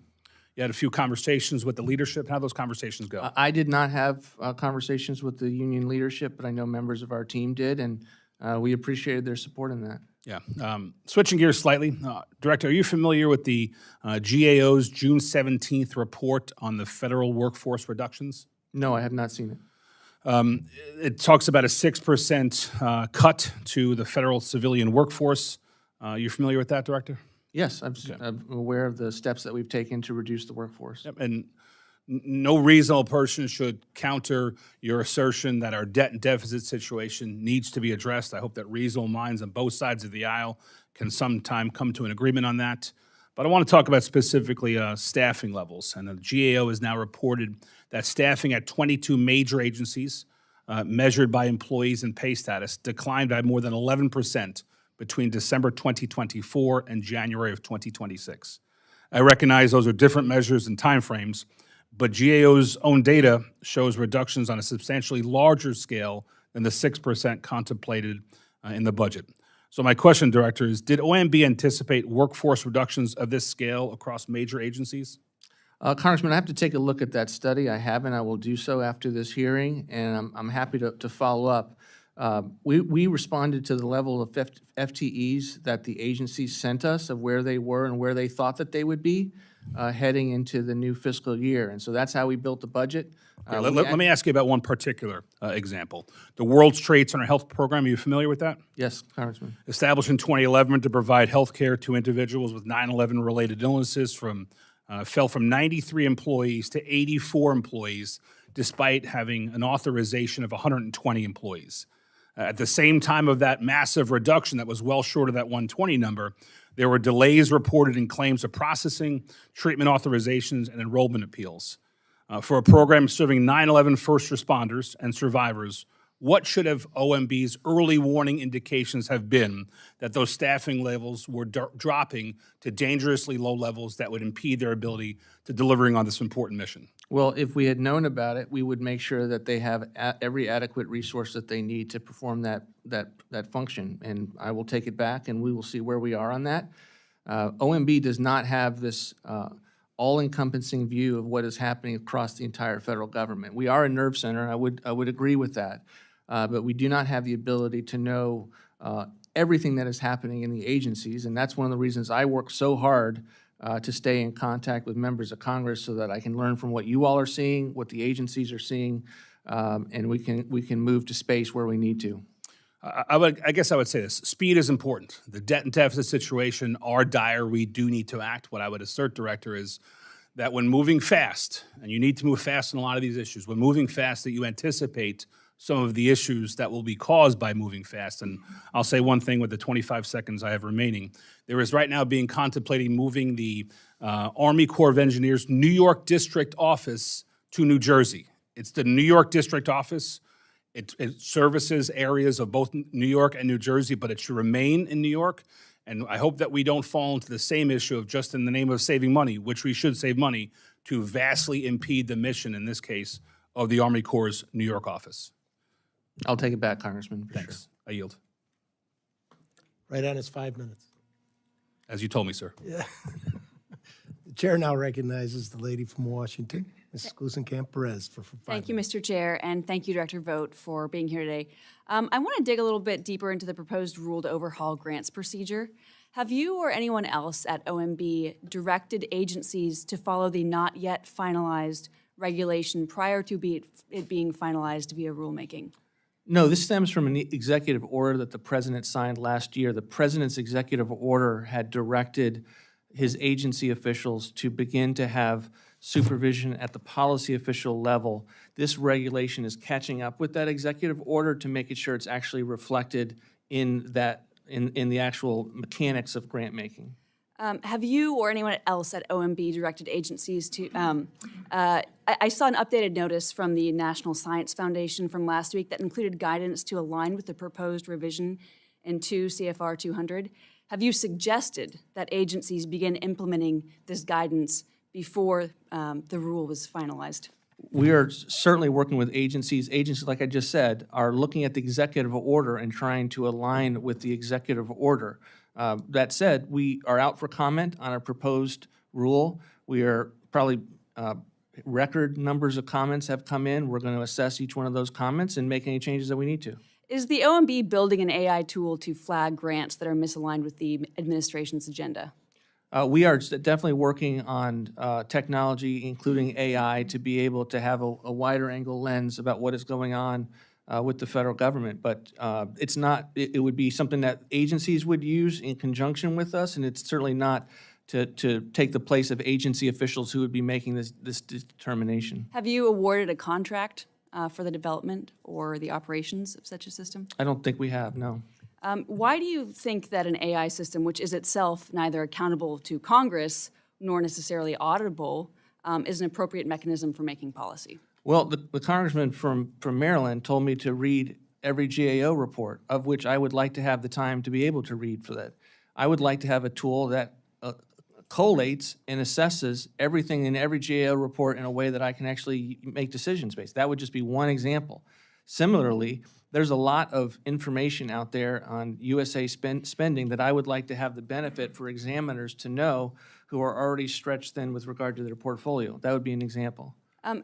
You had a few conversations with the leadership. How'd those conversations go? I did not have conversations with the union leadership, but I know members of our team did, and we appreciated their support in that. Yeah. Switching gears slightly, Director, are you familiar with the GAO's June 17th report on the federal workforce reductions? No, I have not seen it. It talks about a 6% cut to the federal civilian workforce. You familiar with that, Director? Yes, I'm aware of the steps that we've taken to reduce the workforce. Yep. And no reasonable person should counter your assertion that our debt and deficit situation needs to be addressed. I hope that reasonable minds on both sides of the aisle can sometime come to an agreement on that. But I want to talk about specifically staffing levels. And the GAO has now reported that staffing at 22 major agencies measured by employees and pay status declined by more than 11% between December 2024 and January of 2026. I recognize those are different measures and timeframes, but GAO's own data shows reductions on a substantially larger scale than the 6% contemplated in the budget. So my question, Director, is did OMB anticipate workforce reductions of this scale across major agencies? Congressman, I have to take a look at that study. I haven't. I will do so after this hearing, and I'm happy to follow up. We responded to the level of FTEs that the agencies sent us of where they were and where they thought that they would be heading into the new fiscal year. And so that's how we built the budget. Let me ask you about one particular example. The World Trade Center Health Program, are you familiar with that? Yes, Congressman. Established in 2011 to provide health care to individuals with 9/11 related illnesses fell from 93 employees to 84 employees, despite having an authorization of 120 employees. At the same time of that massive reduction that was well short of that 120 number, there were delays reported in claims of processing, treatment authorizations, and enrollment appeals. For a program serving 9/11 first responders and survivors, what should have OMB's early warning indications have been that those staffing levels were dropping to dangerously low levels that would impede their ability to delivering on this important mission? Well, if we had known about it, we would make sure that they have every adequate resource that they need to perform that function. And I will take it back, and we will see where we are on that. OMB does not have this all-encompassing view of what is happening across the entire federal government. We are a nerve center. I would agree with that, but we do not have the ability to know everything that is happening in the agencies, and that's one of the reasons I work so hard to stay in contact with members of Congress so that I can learn from what you all are seeing, what the agencies are seeing, and we can move to space where we need to. I guess I would say this. Speed is important. The debt and deficit situation are dire. We do need to act. What I would assert, Director, is that when moving fast, and you need to move fast in a lot of these issues, when moving fast, that you anticipate some of the issues that will be caused by moving fast. And I'll say one thing with the 25 seconds I have remaining. There is right now being contemplating moving the Army Corps of Engineers New York District Office to New Jersey. It's the New York District Office. It services areas of both New York and New Jersey, but it should remain in New York. And I hope that we don't fall into the same issue of just in the name of saving money, which we should save money, to vastly impede the mission, in this case, of the Army Corps' New York office. I'll take it back, Congressman, for sure. Thanks. I yield. Right on his 5 minutes. As you told me, sir. The chair now recognizes the lady from Washington, Mrs. Glusenkamp-Perez, for 5 Thank you, minutes. Mr. Chair, and thank you, Director Vought, for being here today. I want to dig a little bit deeper into the proposed rule to overhaul grants procedure. Have you or anyone else at OMB directed agencies to follow the not yet finalized regulation prior to it being finalized via rulemaking? No, this stems from an executive order that the president signed last year. The president's executive order had directed his agency officials to begin to have supervision at the policy official level. This regulation is catching up with that executive order to make sure it's actually reflected in the actual mechanics of grant making. Have you or anyone else at OMB directed agencies to, I saw an updated notice from the National Science Foundation from last week that included guidance to align with the proposed revision in 2 CFR 200. Have you suggested that agencies begin implementing this guidance before the rule was finalized? We are certainly working with agencies. Agencies, like I just said, are looking at the executive order and trying to align with the executive order. That said, we are out for comment on our proposed rule. We are probably, record numbers of comments have come in. We're going to assess each one of those comments and make any changes that we need to. Is the OMB building an AI tool to flag grants that are misaligned with the administration's agenda? We are definitely working on technology, including AI, to be able to have a wider angle lens about what is going on with the federal government. But it's not, it would be something that agencies would use in conjunction with us, and it's certainly not to take the place of agency officials who would be making this determination. Have you awarded a contract for the development or the operations of such a system? I don't think we have, no. Why do you think that an AI system, which is itself neither accountable to Congress nor necessarily auditable, is an appropriate mechanism for making policy? Well, the congressman from Maryland told me to read every GAO report, of which I would like to have the time to be able to read for that. I would like to have a tool that collates and assesses everything in every GAO report in a way that I can actually make decisions based. That would just be one example. Similarly, there's a lot of information out there on USA spending that I would like to have the benefit for examiners to know who are already stretched thin with regard to their portfolio. That would be an example.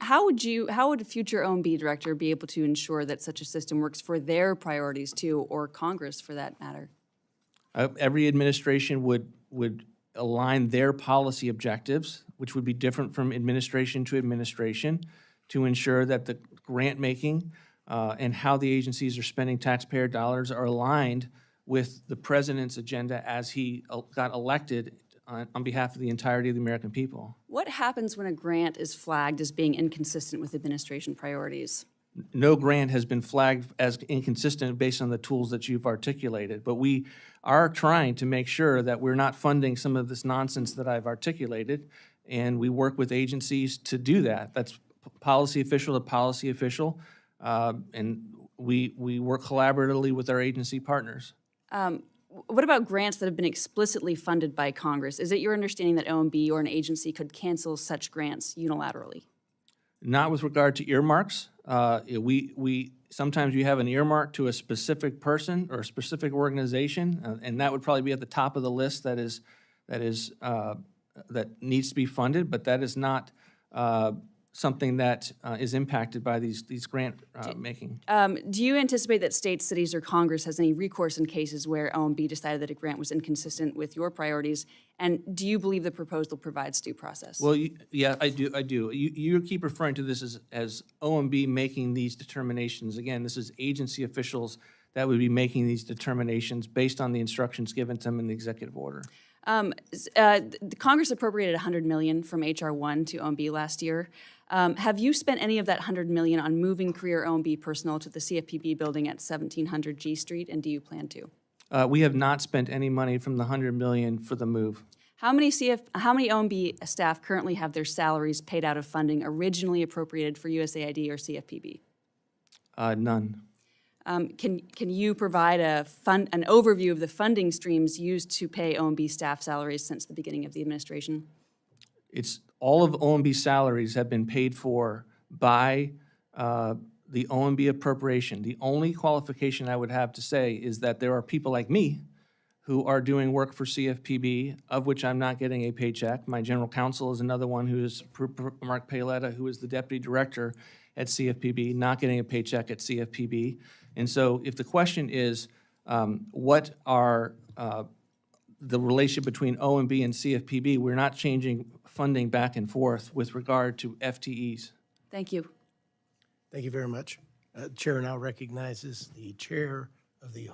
How would a future OMB director be able to ensure that such a system works for their priorities too, or Congress for that matter? Every administration would align their policy objectives, which would be different from administration to administration, to ensure that the grant making and how the agencies are spending taxpayer dollars are aligned with the president's agenda as he got elected on behalf of the entirety of the American people. What happens when a grant is flagged as being inconsistent with administration priorities? no grant has been flagged as inconsistent based on the tools that you've articulated. But we are trying to make sure that we're not funding some of this nonsense that I've articulated, and we work with agencies to do that. That's policy official to policy official, and we work collaboratively with our agency partners. What about grants that have been explicitly funded by Congress? Is it your understanding that OMB or an agency could cancel such grants unilaterally? Not with regard to earmarks. Sometimes you have an earmark to a specific person or a specific organization, and that would probably be at the top of the list that needs to be funded, but that is not something that is impacted by these grant making. Do you anticipate that states, cities, or Congress has any recourse in cases where OMB decided that a grant was inconsistent with your priorities? And do you believe the proposal provides due process? Well, yeah, I do. You keep referring to this as OMB making these determinations. Again, this is agency officials that would be making these determinations based on the instructions given to them in the executive order. The Congress appropriated $100 million from H.R. 1 to OMB last year. Have you spent any of that $100 million on moving career OMB personnel to the CFPB building at 1700 G Street, and do you plan to? We have not spent any money from the $100 million for the move. How many OMB staff currently have their salaries paid out of funding originally appropriated for USAID or CFPB? None. Can you provide an overview of the funding streams used to pay OMB staff salaries since the beginning of the administration? It's all of OMB salaries have been paid for by the OMB appropriation. The only qualification I would have to say is that there are people like me who are doing work for CFPB, of which I'm not getting a paycheck. My general counsel is another one, who is Mark Paoletta, who is the deputy director at CFPB, not getting a paycheck at CFPB. And so if the question is, what are the relationship between OMB and CFPB, we're not changing funding back and forth with regard to FTEs. Thank you. Thank you very much. Chair now recognizes the chair of the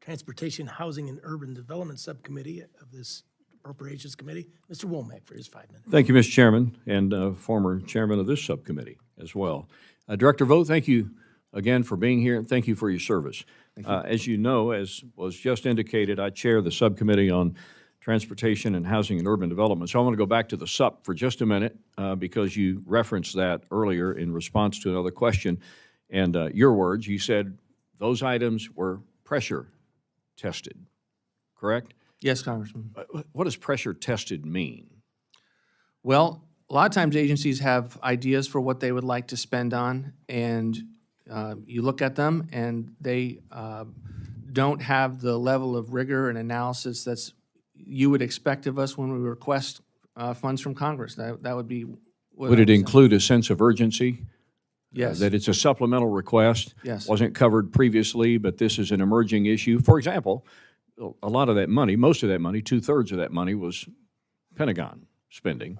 Transportation, Housing, and Urban Development Subcommittee of this Appropriations Committee, Mr. Womack, for his 5 minutes. Thank you, Mr. Chairman, and former chairman of this subcommittee as well. Director Vought, thank you again for being here, and thank you for your service. As you know, as was just indicated, I chair the subcommittee on Transportation and Housing and Urban Development. So I want to go back to the SUP for just a minute because you referenced that earlier in response to another question. And your words, you said those items were pressure tested, correct? Yes, Congressman. What does pressure tested mean? Well, a lot of times agencies have ideas for what they would like to spend on, and you look at them and they don't have the level of rigor and analysis that's you would expect of us when we request funds from Congress. That would be what Would I it was saying. include a sense of urgency? Yes. That it's a supplemental request? Yes. Wasn't covered previously, but this is an emerging issue. For example, a lot of that money, most of that money, 2/3 of that money was Pentagon spending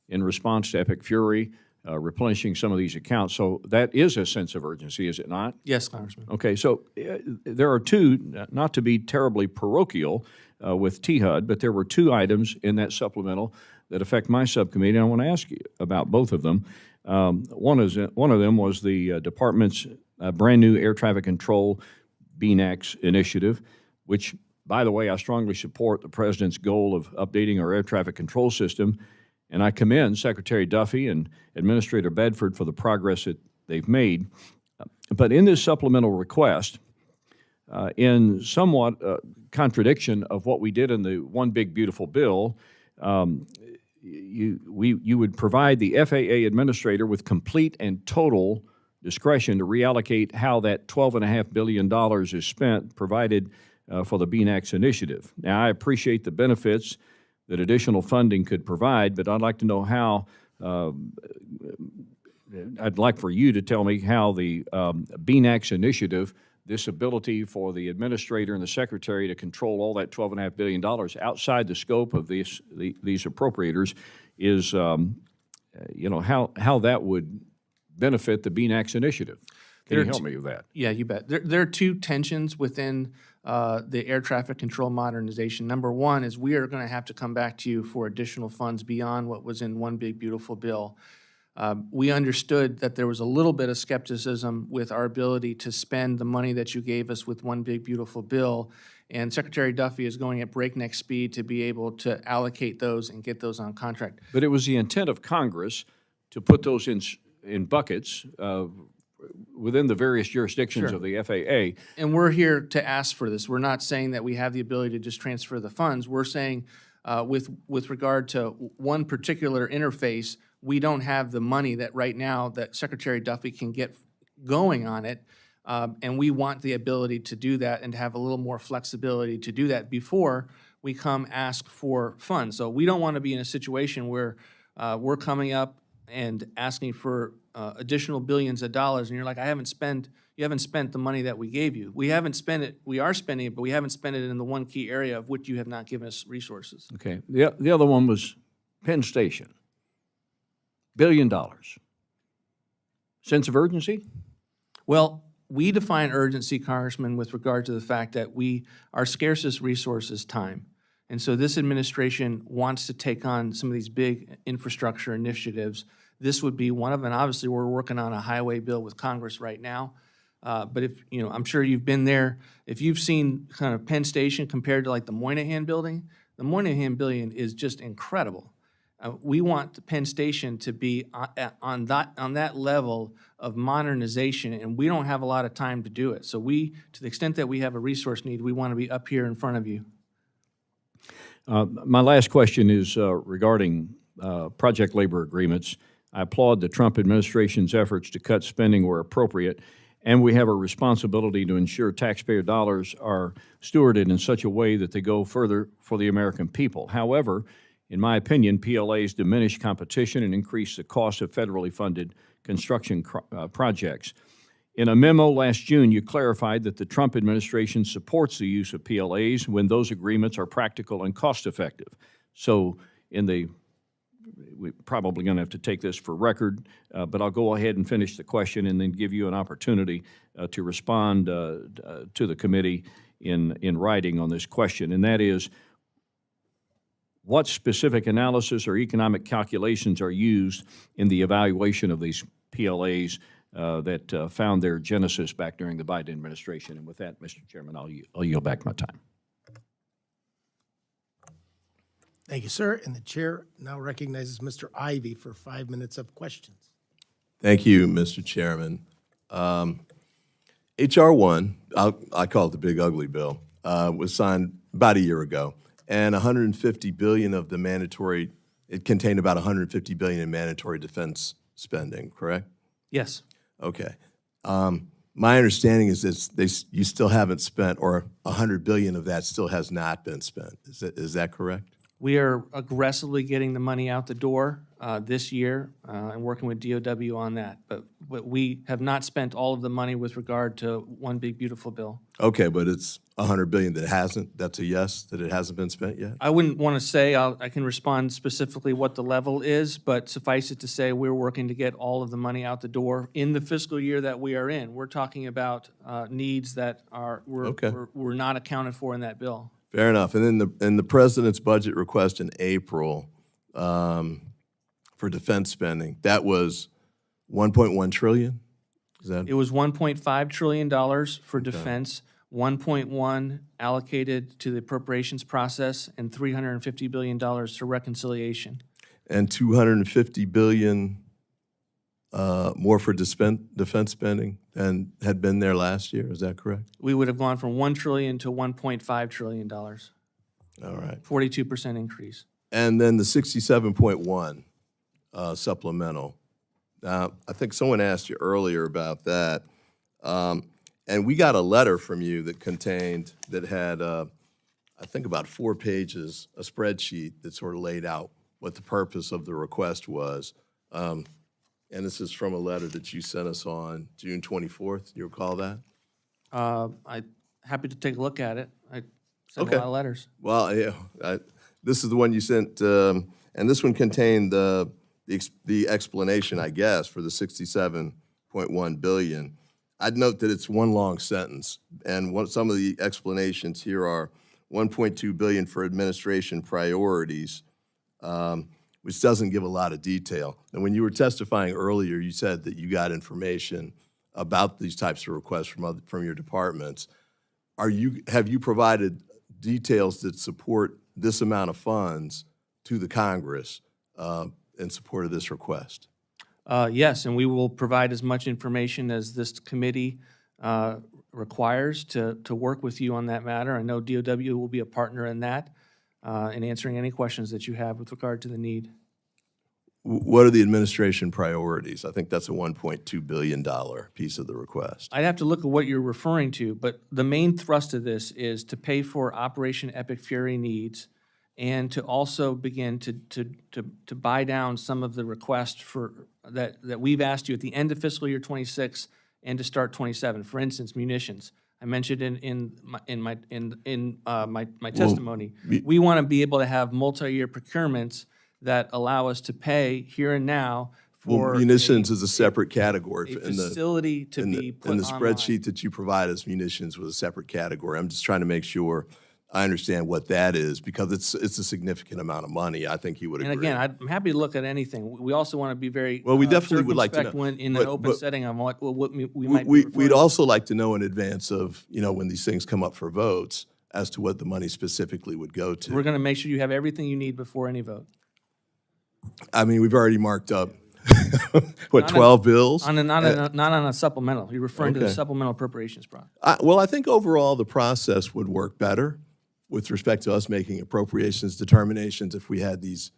in response to Epic Fury, replenishing some of these accounts. So that is a sense of urgency, is it not? Yes, Congressman. Okay, so there are two, not to be terribly parochial with THUD, but there were two items in that supplemental that affect my subcommittee, and I want to ask you about both of them. One of them was the department's brand-new air traffic control BNAX initiative, which, by the way, I strongly support the president's goal of updating our air traffic control system, and I commend Secretary Duffy and Administrator Bedford for the progress that they've made. But in this supplemental request, in somewhat contradiction of what we did in the One Big Beautiful Bill, you would provide the FAA administrator with complete and total discretion to reallocate how that $12.5 billion is spent, provided for the BNAX initiative. Now, I appreciate the benefits that additional funding could provide, but I'd like to know how, I'd like for you to tell me how the BNAX initiative, this ability for the administrator and the secretary to control all that $12.5 billion outside the scope of these appropriators is, how that would benefit the BNAX initiative. Can you help me with that? Yeah, you bet. There are two tensions within the air traffic control modernization. Number one is we are going to have to come back to you for additional funds beyond what was in One Big Beautiful Bill. We understood that there was a little bit of skepticism with our ability to spend the money that you gave us with one big beautiful bill. And Secretary Duffy is going at breakneck speed to be able to allocate those and get those on contract. But it was the intent of Congress to put those in buckets within the various jurisdictions of the FAA. And we're here to ask for this. We're not saying that we have the ability to just transfer the funds. We're saying with regard to one particular interface, we don't have the money that right now that Secretary Duffy can get going on it. And we want the ability to do that and to have a little more flexibility to do that before we come ask for funds. So we don't want to be in a situation where we're coming up and asking for additional billions of dollars, and you're like, you haven't spent the money that we gave you. We haven't spent it, we are spending it, but we haven't spent it in the one key area of which you have not given us resources. Okay. The other one was Penn Station. $1 billion. Sense of urgency? Well, we define urgency, Congressman, with regard to the fact that our scarcest resource is time. And so this administration wants to take on some of these big infrastructure initiatives. This would be one of them. Obviously, we're working on a highway bill with Congress right now. But if, I'm sure you've been there. If you've seen kind of Penn Station compared to like the Moynihan Building, the Moynihan Building is just incredible. We want the Penn Station to be on that level of modernization, and we don't have a lot of time to do it. So to the extent that we have a resource need, we want to be up here in front of you. My last question is regarding project labor agreements. I applaud the Trump administration's efforts to cut spending where appropriate, and we have a responsibility to ensure taxpayer dollars are stewarded in such a way that they go further for the American people. However, in my opinion, PLAs diminish competition and increase the cost of federally funded construction projects. In a memo last June, you clarified that the Trump administration supports the use of PLAs when those agreements are practical and cost-effective. So we're probably going to have to take this for record, but I'll go ahead and finish the question and then give you an opportunity to respond to the committee in writing on this question, and that is, what specific analysis or economic calculations are used in the evaluation of these PLAs that found their genesis back during the Biden administration? And with that, Mr. Chairman, I'll yield back my time. Thank you, sir. And the chair now recognizes Mr. Ivy for 5 minutes of questions. Thank you, Mr. Chairman. H.R. 1, I call it the big ugly bill, was signed about a year ago, and $150 billion of the mandatory, it contained about $150 billion in mandatory defense spending, correct? Yes. Okay. My understanding is that you still haven't spent, or $100 billion of that still has not been spent. Is that correct? We are aggressively getting the money out the door this year and working with DOW on that. But we have not spent all of the money with regard to one big beautiful bill. Okay, but it's $100 billion that hasn't. That's a yes, that it hasn't been spent yet? I wouldn't want to say, I can respond specifically what the level is, but suffice it to say, we're working to get all of the money out the door in the fiscal year that we are in. We're talking about needs that were not accounted for in that bill. Fair enough. And then in the president's budget request in April for defense spending, that was $1.1 trillion? Is that? It was $1.5 trillion for defense, 1.1 allocated to the appropriations process, and $350 billion to reconciliation. And $250 billion more for defense spending than had been there last year. Is that correct? We would have gone from $1 trillion to $1.5 trillion. All right. 42% increase. And then the 67.1 supplemental. Now, I think someone asked you earlier about that. And we got a letter from you that had, I think about 4 pages, a spreadsheet that sort of laid out what the purpose of the request was. And this is from a letter that you sent us on June 24th. Do you recall that? I'm happy to take a look at it. I sent a lot of letters. Well, yeah. This is the one you sent, and this one contained the explanation, I guess, for the $67.1 billion. I'd note that it's one long sentence, and some of the explanations here are $1.2 billion for administration priorities, which doesn't give a lot of detail. And when you were testifying earlier, you said that you got information about these types of requests from your departments. Have you provided details that support this amount of funds to the Congress in support of this request? Yes, and we will provide as much information as this committee requires to work with you on that matter. I know DOW will be a partner in that, in answering any questions that you have with regard to the need. What are the administration priorities? I think that's a $1.2 billion piece of the request. I'd have to look at what you're referring to, but the main thrust of this is to pay for Operation Epic Fury needs and to also begin to buy down some of the requests that we've asked you at the end of fiscal year 26 and to start 27. For instance, munitions. I mentioned in my testimony, we want to be able to have multi-year procurements that allow us to pay here and now for munitions is a separate category. a facility to be put in the online. spreadsheet that you provide us, munitions was a separate category. I'm just trying to make sure I understand what that is, because it's a significant amount of money. I think you would And agree. again, I'm happy to look at anything. We also want to be very Well, we definitely would like to circumspect know. when in But- an open but- setting on what we might be referring We'd to. also like to know in advance of, when these things come up for votes, as to what the money specifically would go to. We're going to make sure you have everything you need before any vote. I mean, we've already marked up, what, Not on- 12 bills? Not on a supplemental. You're referring to the Okay. supplemental appropriations process. Well, I think overall the process would work better with respect to us making appropriations determinations if we had these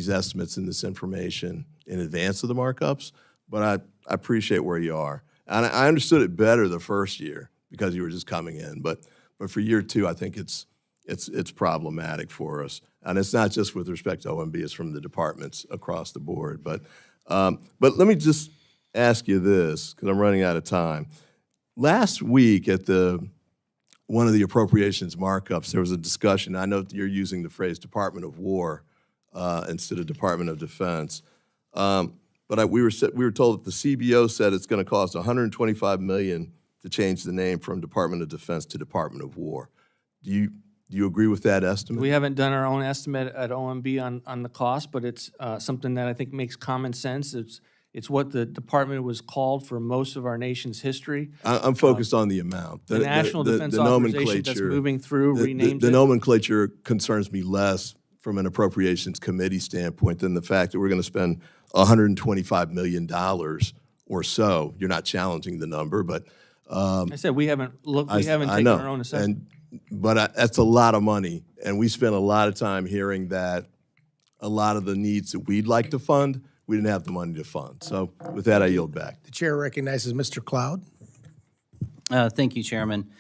estimates and this information in advance of the markups. But I appreciate where you are. And I understood it better the first year because you were just coming in. But for year two, I think it's problematic for us. And it's not just with respect to OMB, it's from the departments across the board. But let me just ask you this, because I'm running out of time. Last week at one of the appropriations markups, there was a discussion. I know that you're using the phrase Department of War instead of Department of Defense. But we were told that the CBO said it's going to cost $125 million to change the name from Department of Defense to Department of War. Do you agree with that estimate? We haven't done our own estimate at OMB on the cost, but it's something that I think makes common sense. It's what the department was called for most of our nation's history. I'm focused on the amount. The National Defense Authorization that's moving through renames the it. nomenclature concerns me less from an appropriations committee standpoint than the fact that we're going to spend $125 million or so. You're not challenging the number, but I said we haven't looked. We haven't I taken know. our own assessment. But that's a lot of money, and we spent a lot of time hearing that a lot of the needs that we'd like to fund, we didn't have the money to fund. So with that, I yield back. The chair recognizes Mr. Cloud. Thank you, Chairman.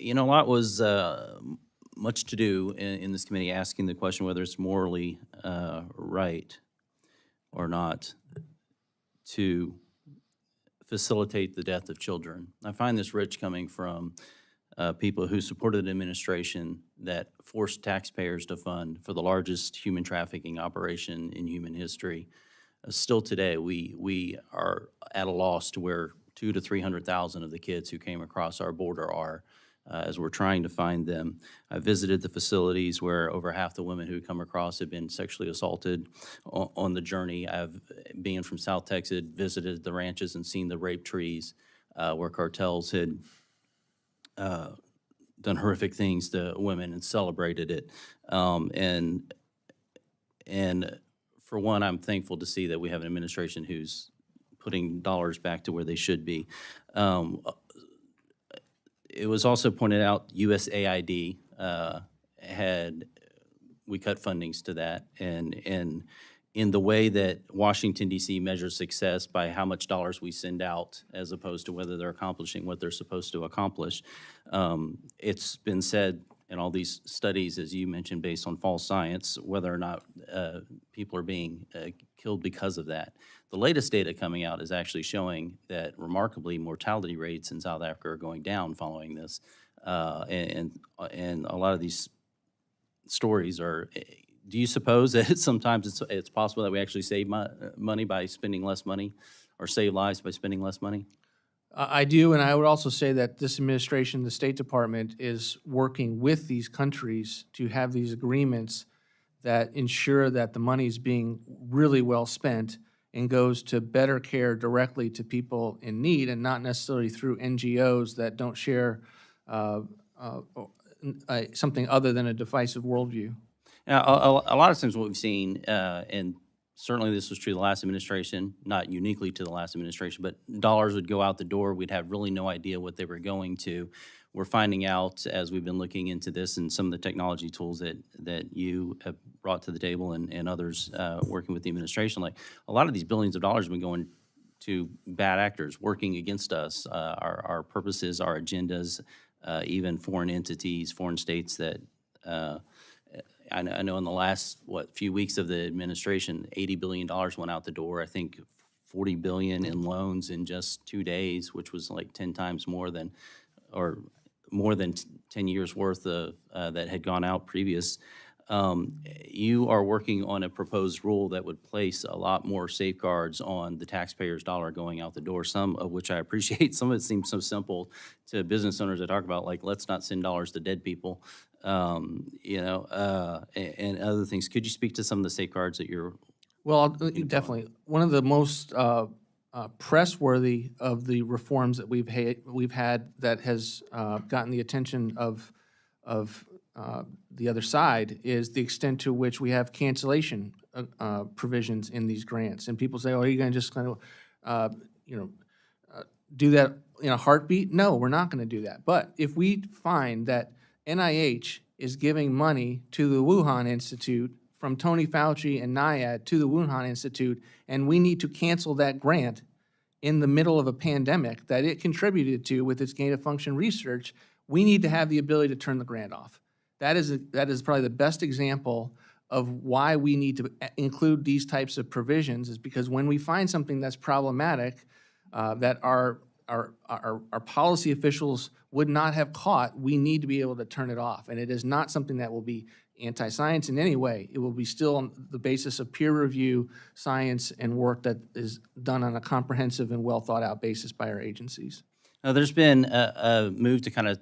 A lot was much to do in this committee, asking the question whether it's morally right or not to facilitate the death of children. I find this rich coming from people who supported an administration that forced taxpayers to fund for the largest human trafficking operation in human history. Still today, we are at a loss to where 200,000 to 300,000 of the kids who came across our border are, as we're trying to find them. I visited the facilities where over half the women who come across have been sexually assaulted on the journey. Being from South Texas, visited the ranches and seen the rape trees where cartels had done horrific things to women and celebrated it. And for one, I'm thankful to see that we have an administration who's putting dollars back to where they should be. It was also pointed out USAID we cut fundings to that, and in the way that Washington, D.C. measures success by how much dollars we send out as opposed to whether they're accomplishing what they're supposed to accomplish. It's been said in all these studies, as you mentioned, based on false science, whether or not people are being killed because of that. The latest data coming out is actually showing that remarkably mortality rates in South Africa are going down following this. And a lot of these stories are, do you suppose that sometimes it's possible that we actually save money by spending less money or save lives by spending less money? I do, and I would also say that this administration, the State Department, is working with these countries to have these agreements that ensure that the money is being really well spent and goes to better care directly to people in need and not necessarily through NGOs that don't share something other than a divisive worldview. Now, a lot of times what we've seen, and certainly this was true the last administration, not uniquely to the last administration, but dollars would go out the door. We'd have really no idea what they were going to. We're finding out as we've been looking into this and some of the technology tools that you have brought to the table and others working with the administration, like a lot of these billions of dollars have been going to bad actors working against us, our purposes, our agendas, even foreign entities, foreign states that I know in the last, few weeks of the administration, $80 billion went out the door. I think $40 billion in loans in just 2 days, which was like 10 times more than, or more than 10 years worth of, that had gone out previous. You are working on a proposed rule that would place a lot more safeguards on the taxpayer's dollar going out the door, some of which I appreciate. Some of it seems so simple to business owners to talk about, like, let's not send dollars to dead people, and other things. Could you speak to some of the safeguards that you're? Well, definitely. One of the most press-worthy of the reforms that we've had that has gotten the attention of the other side is the extent to which we have cancellation provisions in these grants. And people say, "Oh, are you going to just kind of, do that in a heartbeat?" No, we're not going to do that. But if we find that NIH is giving money to the Wuhan Institute from Tony Fauci and NIAID to the Wuhan Institute, and we need to cancel that grant in the middle of a pandemic that it contributed to with its gain-of-function research, we need to have the ability to turn the grant off. That is probably the best example of why we need to include these types of provisions, is because when we find something that's problematic, that our policy officials would not have caught, we need to be able to turn it off. And it is not something that will be anti-science in any way. It will be still on the basis of peer review, science, and work that is done on a comprehensive and well-thought-out basis by our agencies. Now, there's been a move to kind of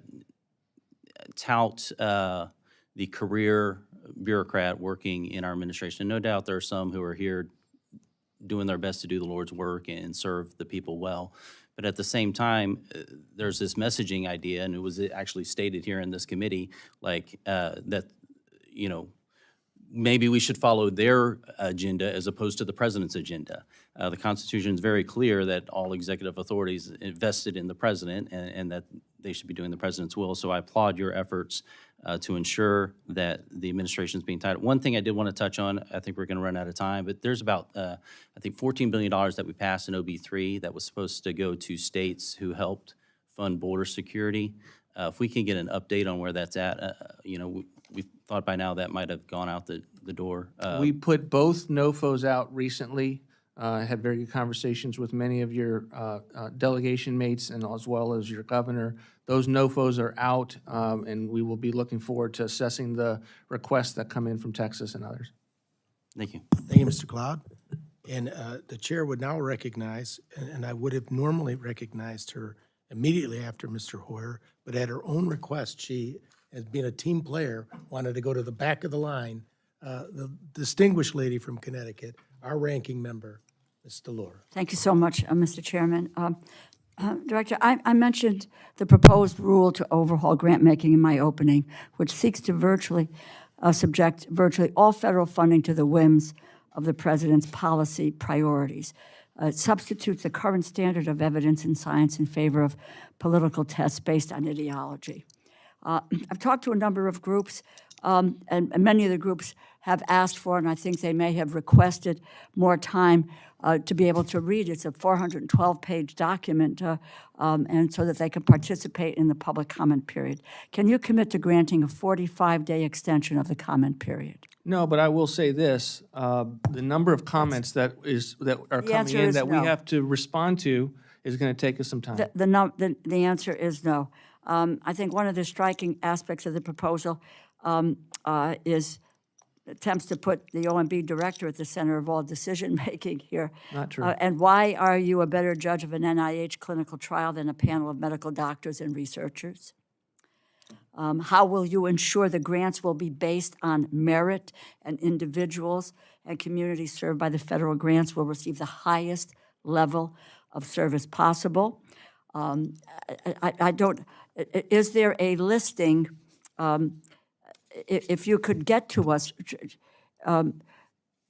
tout the career bureaucrat working in our administration. No doubt there are some who are here doing their best to do the Lord's work and serve the people well. But at the same time, there's this messaging idea, and it was actually stated here in this committee, like that, maybe we should follow their agenda as opposed to the president's agenda. The Constitution is very clear that all executive authorities invested in the president and that they should be doing the president's will. So I applaud your efforts to ensure that the administration is being tied. One thing I did want to touch on, I think we're going to run out of time, but there's about, I think, $14 billion that we passed in OB3 that was supposed to go to states who helped fund border security. If we can get an update on where that's at, we thought by now that might have gone out the door. We put both NOFOs out recently. I had very good conversations with many of your delegation mates and as well as your governor. Those NOFOs are out, and we will be looking forward to assessing the requests that come in from Texas and others. Thank you. Thank you, Mr. Cloud. And the chair would now recognize, and I would have normally recognized her immediately after Mr. Hoyer, but at her own request, she, as being a team player, wanted to go to the back of the line. The distinguished lady from Connecticut, our ranking member, Ms. Delore. Thank you so much, Mr. Chairman. Director, I mentioned the proposed rule to overhaul grant-making in my opening, which seeks to virtually subject virtually all federal funding to the whims of the president's policy priorities. It substitutes the current standard of evidence in science in favor of political tests based on ideology. I've talked to a number of groups, and many of the groups have asked for, and I think they may have requested more time to be able to read. It's a 412-page document, and so that they can participate in the public comment period. Can you commit to granting a 45-day extension of the comment period? No, but I will say this, the number of comments that are coming in that we have to respond to is going to take us some time. The answer is no. I think one of the striking aspects of the proposal is attempts to put the OMB director at the center of all decision-making here. Not true. And why are you a better judge of an NIH clinical trial than a panel of medical doctors and researchers? How will you ensure the grants will be based on merit and individuals and communities served by the federal grants will receive the highest level of service possible? I don't, is there a listing, if you could get to us,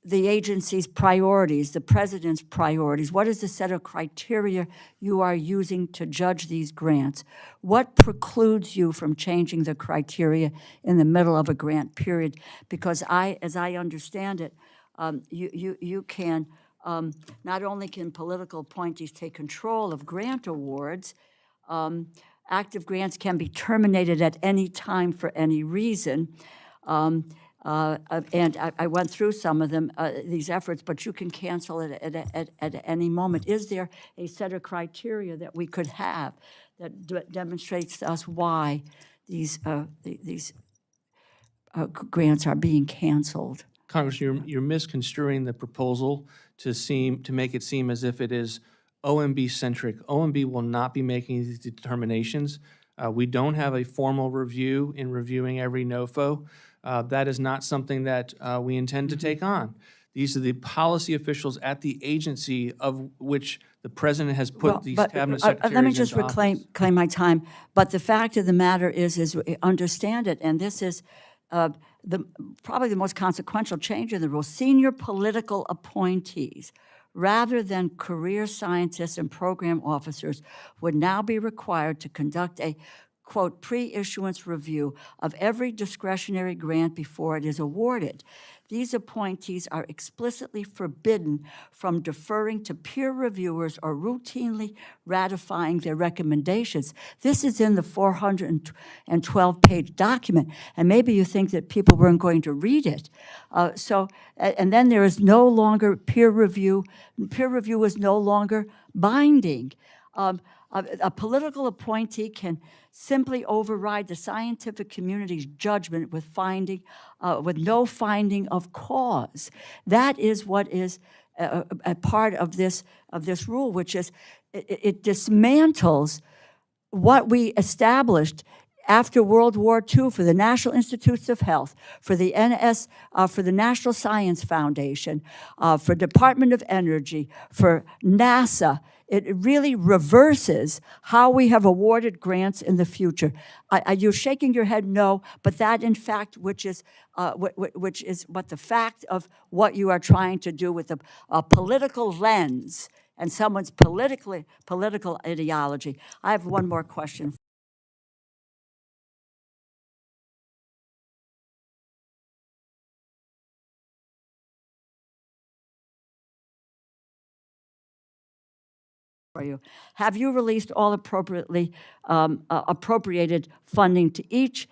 the agency's priorities, the president's priorities? What is the set of criteria you are using to judge these grants? What precludes you from changing the criteria in the middle of a grant period? Because as I understand it, you can, not only can political appointees take control of grant awards, active grants can be terminated at any time for any reason. And I went through some of them, these efforts, but you can cancel it at any moment. Is there a set of criteria that we could have that demonstrates to us why these grants are being canceled? Congress, you're misconstruing the proposal to make it seem as if it is OMB-centric. OMB will not be making these determinations. We don't have a formal review in reviewing every NOFO. That is not something that we intend to take on. These are the policy officials at the agency of which the president has put these cabinet secretaries let me just into office. claim my time. But the fact of the matter is we understand it, and this is probably the most consequential change in the rule. Senior political appointees, rather than career scientists and program officers, would now be required to conduct a, quote, pre-issuance review of every discretionary grant before it is awarded. These appointees are explicitly forbidden from deferring to peer reviewers or routinely ratifying their recommendations. This is in the 412-page document, and maybe you think that people weren't going to read it. And then there is no longer peer review. Peer review is no longer binding. A political appointee can simply override the scientific community's judgment with no finding of cause. That is what is a part of this rule, which is it dismantles what we established after World War II for the National Institutes of Health, for the for the National Science Foundation, for Department of Energy, for NASA. It really reverses how we have awarded grants in the future. You're shaking your head no, but that in fact, which is what the fact of what you are trying to do with a political lens and someone's political ideology. I have one more question. For you. Have you released all appropriated funding to each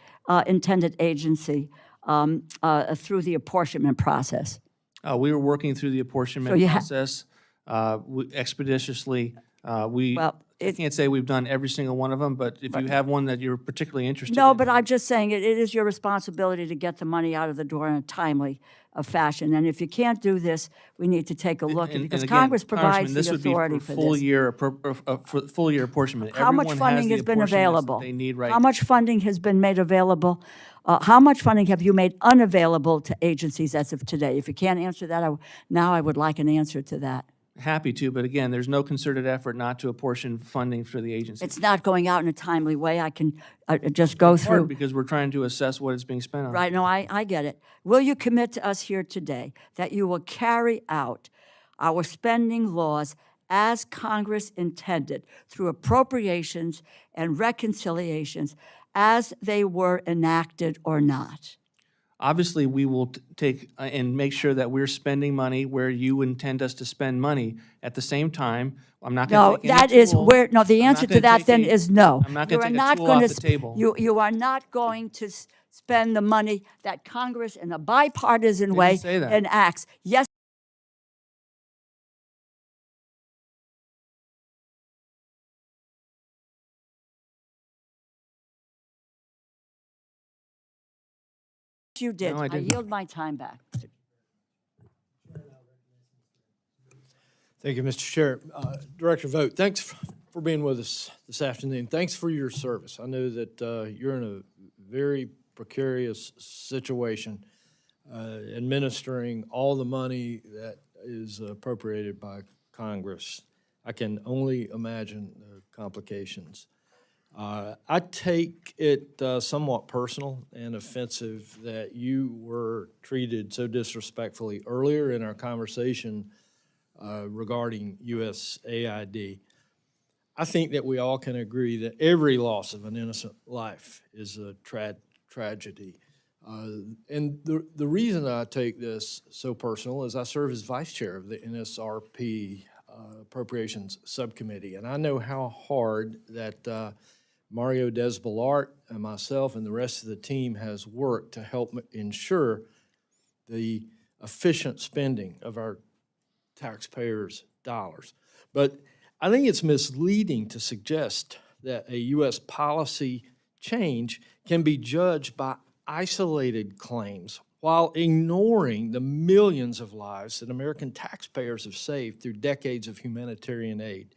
intended agency through the apportionment process? We were working through the apportionment process expeditiously. I can't say we've done every single one of them, but if you have one that you're particularly interested in. No, but I'm just saying it is your responsibility to get the money out of the door in a timely fashion. And if you can't do this, we need to take a look, because again, Congress provides Congressman, this the would be authority for for this. full year apportionment. How much Everyone funding has the been apportionments that available? They need right How much funding has been made available? How much funding have you made unavailable to agencies as of today? If you can't answer that, now I would like an answer to that. Happy to, but again, there's no concerted effort not to apportion funding for the agency. It's not going out in a timely way. I can just go through. Because we're trying to assess what it's being spent on. Right, no, I get it. Will you commit to us here today that you will carry out our spending laws as Congress intended through appropriations and reconciliations as they were enacted or not? Obviously, we will take and make sure that we're spending money where you intend us to spend money. At the same time, I'm not going to take any tool. The answer to that then is no. I'm not going to take a tool off the table. You are not going to spend the money that Congress in a bipartisan way say that. enacts. Yes. You did. No, I I didn't. yield my time back. Thank you, Mr. Chair. Director Vought, thanks for being with us this afternoon. Thanks for your service. I know that you're in a very precarious situation, administering all the money that is appropriated by Congress. I can only imagine the complications. I take it somewhat personal and offensive that you were treated so disrespectfully earlier in our conversation regarding USAID. I think that we all can agree that every loss of an innocent life is a tragedy. And the reason I take this so personal is I serve as vice chair of the NSRP Appropriations Subcommittee, and I know how hard that Mario Desbalart and myself and the rest of the team has worked to help ensure the efficient spending of our taxpayers' dollars. But I think it's misleading to suggest that a U.S. policy change can be judged by isolated claims while ignoring the millions of lives that American taxpayers have saved through decades of humanitarian aid.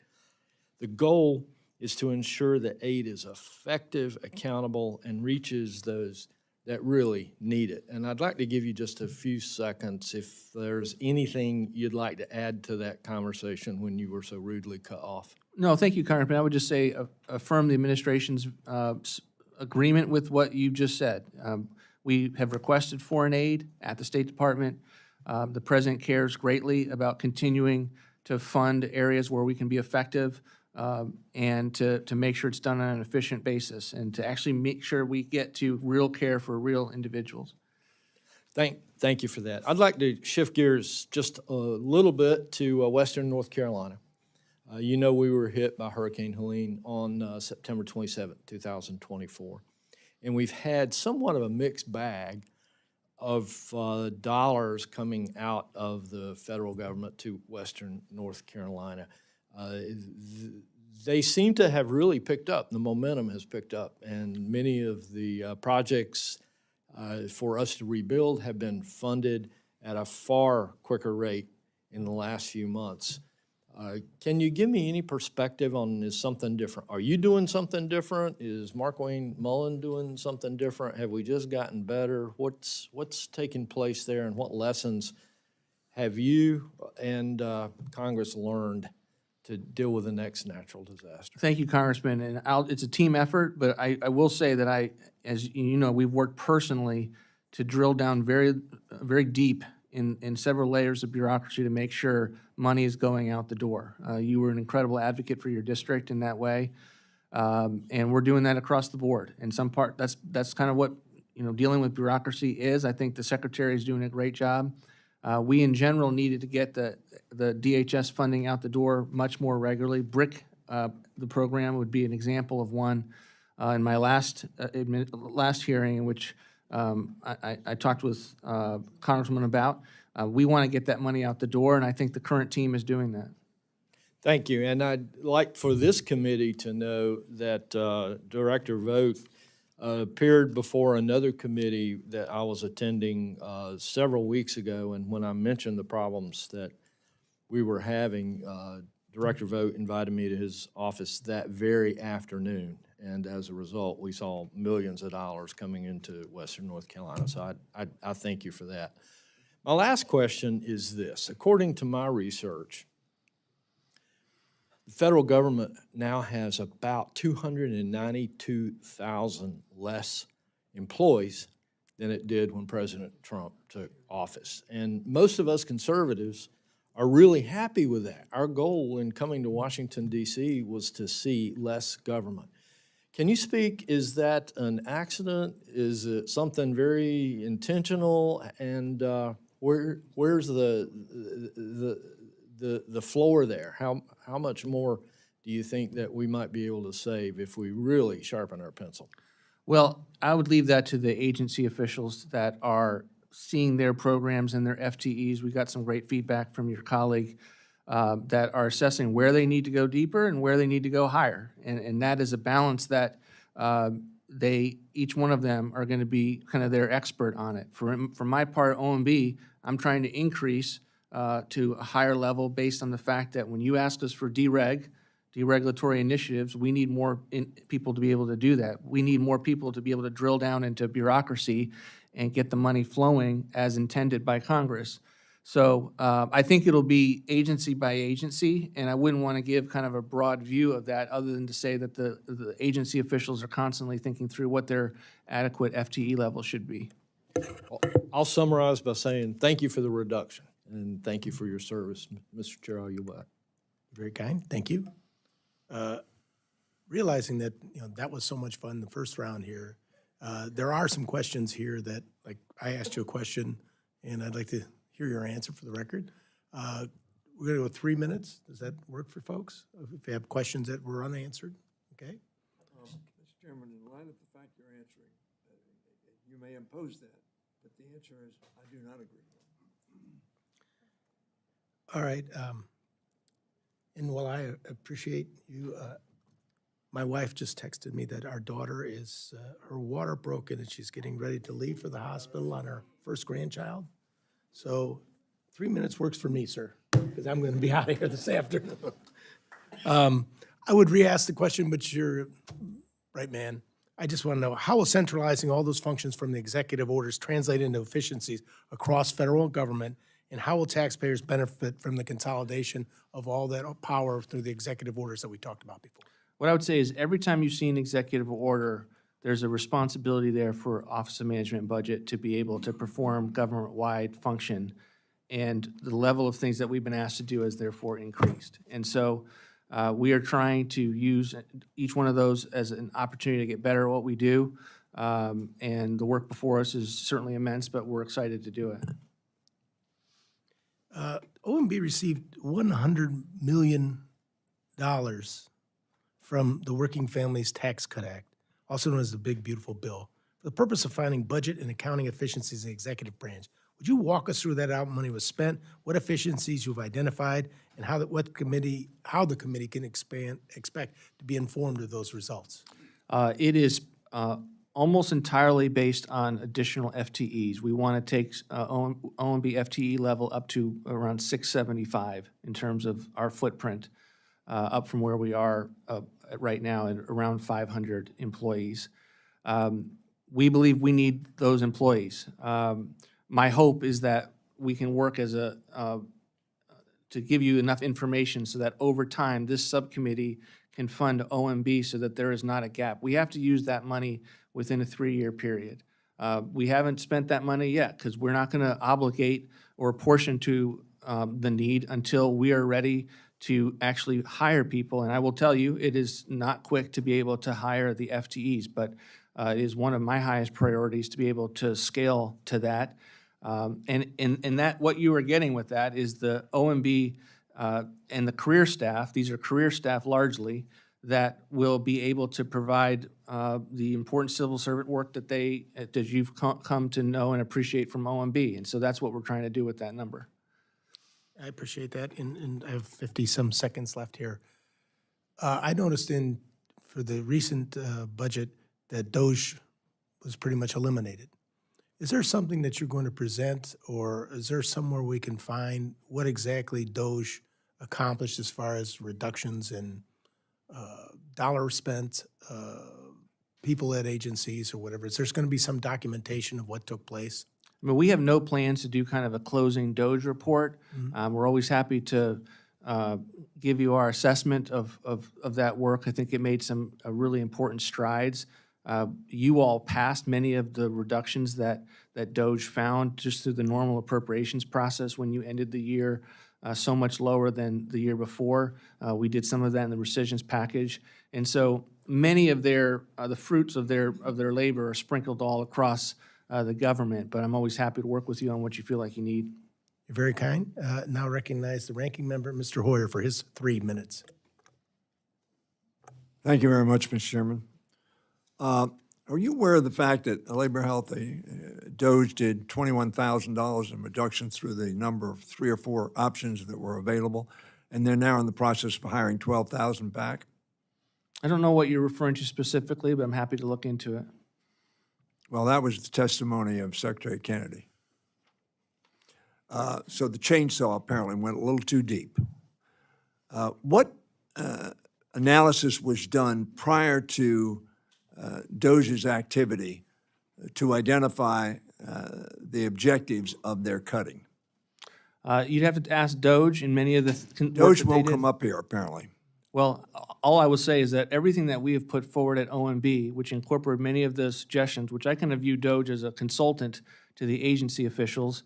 The goal is to ensure that aid is effective, accountable, and reaches those that really need it. And I'd like to give you just a few seconds if there's anything you'd like to add to that conversation when you were so rudely cut off. No, thank you, Congressman. I would just say affirm the administration's agreement with what you just said. We have requested foreign aid at the State Department. The President cares greatly about continuing to fund areas where we can be effective and to make sure it's done on an efficient basis and to actually make sure we get to real care for real individuals. Thank you for that. I'd like to shift gears just a little bit to Western North Carolina. You know we were hit by Hurricane Helene on September 27, 2024. And we've had somewhat of a mixed bag of dollars coming out of the federal government to Western North Carolina. They seem to have really picked up. The momentum has picked up, and many of the projects for us to rebuild have been funded at a far quicker rate in the last few months. Can you give me any perspective on is something different? Are you doing something different? Is Mark Wayne Mullen doing something different? Have we just gotten better? What's taking place there, and what lessons have you and Congress learned to deal with the next natural disaster? Thank you, Congressman. And it's a team effort, but I will say that as you know, we've worked personally to drill down very, very deep in several layers of bureaucracy to make sure money is going out the door. You were an incredible advocate for your district in that way, and we're doing that across the board. In some part, that's kind of what dealing with bureaucracy is. I think the Secretary is doing a great job. We in general needed to get the DHS funding out the door much more regularly. BRIC, the program, would be an example of one. In my last hearing, in which I talked with Congressman about, we want to get that money out the door, and I think the current team is doing that. Thank you. And I'd like for this committee to know that Director Vought appeared before another committee that I was attending several weeks ago, and when I mentioned the problems that we were having, Director Vought invited me to his office that very afternoon, and as a result, we saw millions of dollars coming into Western North Carolina, so I thank you for that. My last question is this. According to my research, the federal government now has about 292,000 less employees than it did when President Trump took office. And most of us conservatives are really happy with that. Our goal in coming to Washington, D.C. was to see less government. Can you speak, is that an accident? Is it something very intentional? And where's the floor there? How much more do you think that we might be able to save if we really sharpen our pencil? Well, I would leave that to the agency officials that are seeing their programs and their FTEs. We got some great feedback from your colleague that are assessing where they need to go deeper and where they need to go higher. And that is a balance that each one of them are going to be kind of their expert on it. For my part, OMB, I'm trying to increase to a higher level based on the fact that when you ask us for dereg deregulatory initiatives, we need more people to be able to do that. We need more people to be able to drill down into bureaucracy and get the money flowing as intended by Congress. So I think it'll be agency by agency, and I wouldn't want to give kind of a broad view of that other than to say that the agency officials are constantly thinking through what their adequate FTE level should be. I'll summarize by saying thank you for the reduction, and thank you for your service. Mr. Chair, I'll yield back. Very kind, thank you. Realizing that, that was so much fun the first round here, there are some questions here that, like, I asked you a question, and I'd like to hear your answer for the record. We're gonna go 3 minutes. Does that work for folks? If you have questions that were unanswered, okay? Mr. Chairman, in light of the fact you're answering, you may impose that, but the answer is, I do not agree. All right, and while I appreciate you, my wife just texted me that our daughter is, her water broken and she's getting ready to leave for the hospital on her first grandchild. So 3 minutes works for me, sir, because I'm gonna be out of here this afternoon. I would re-ask the question, but you're right, man. I just want to know, how will centralizing all those functions from the executive orders translate into efficiencies across federal government? And how will taxpayers benefit from the consolidation of all that power through the executive orders that we talked about before? What I would say is every time you see an executive order, there's a responsibility there for Office of Management and Budget to be able to perform government-wide function. And the level of things that we've been asked to do has therefore increased. And so we are trying to use each one of those as an opportunity to get better at what we do. And the work before us is certainly immense, but we're excited to do it. OMB received $100 million from the Working Families Tax Cut Act, also known as the Big Beautiful Bill, for the purpose of finding budget and accounting efficiencies in the executive branch. Would you walk us through that, how money was spent, what efficiencies you've identified, and how the committee can expect to be informed of those results? It is almost entirely based on additional FTEs. We want to take OMB FTE level up to around 675 in terms of our footprint, up from where we are right now at around 500 employees. We believe we need those employees. My hope is that we can work as to give you enough information so that over time, this subcommittee can fund OMB so that there is not a gap. We have to use that money within a 3-year period. We haven't spent that money yet because we're not going to obligate or apportion to the need until we are ready to actually hire people. And I will tell you, it is not quick to be able to hire the FTEs, but it is one of my highest priorities to be able to scale to that. And that what you are getting with that is the OMB and the career staff, these are career staff largely, that will be able to provide the important civil servant work that you've come to know and appreciate from OMB. And so that's what we're trying to do with that number. I appreciate that, and I have 50-some seconds left here. I noticed for the recent budget that DOGE was pretty much eliminated. Is there something that you're going to present, or is there somewhere we can find what exactly DOGE accomplished as far as reductions in dollars spent, people at agencies or whatever? Is there going to be some documentation of what took place? I mean, we have no plans to do kind of a closing DOGE report. We're always happy to give you our assessment of that work. I think it made some really important strides. You all passed many of the reductions that DOGE found just through the normal appropriations process when you ended the year so much lower than the year before. We did some of that in the rescissions package. And so many of the fruits of their labor are sprinkled all across the government, but I'm always happy to work with you on what you feel like you need. You're very kind. Now recognize the ranking member, Mr. Hoyer, for his 3 minutes. Thank you very much, Mr. Chairman. Are you aware of the fact that Labor Health, DOGE did $21,000 in reductions through the number of 3 or 4 options that were available, and they're now in the process of hiring 12,000 back? I don't know what you're referring to specifically, but I'm happy to look into it. Well, that was the testimony of Secretary Kennedy. So the chainsaw apparently went a little too deep. What analysis was done prior to DOGE's activity to identify the objectives of their cutting? You'd have to ask Doge and many of the work DOGE that they won't did. come up here, apparently. Well, all I will say is that everything that we have put forward at OMB, which incorporate many of the suggestions, which I kind of view Doge as a consultant to the agency officials,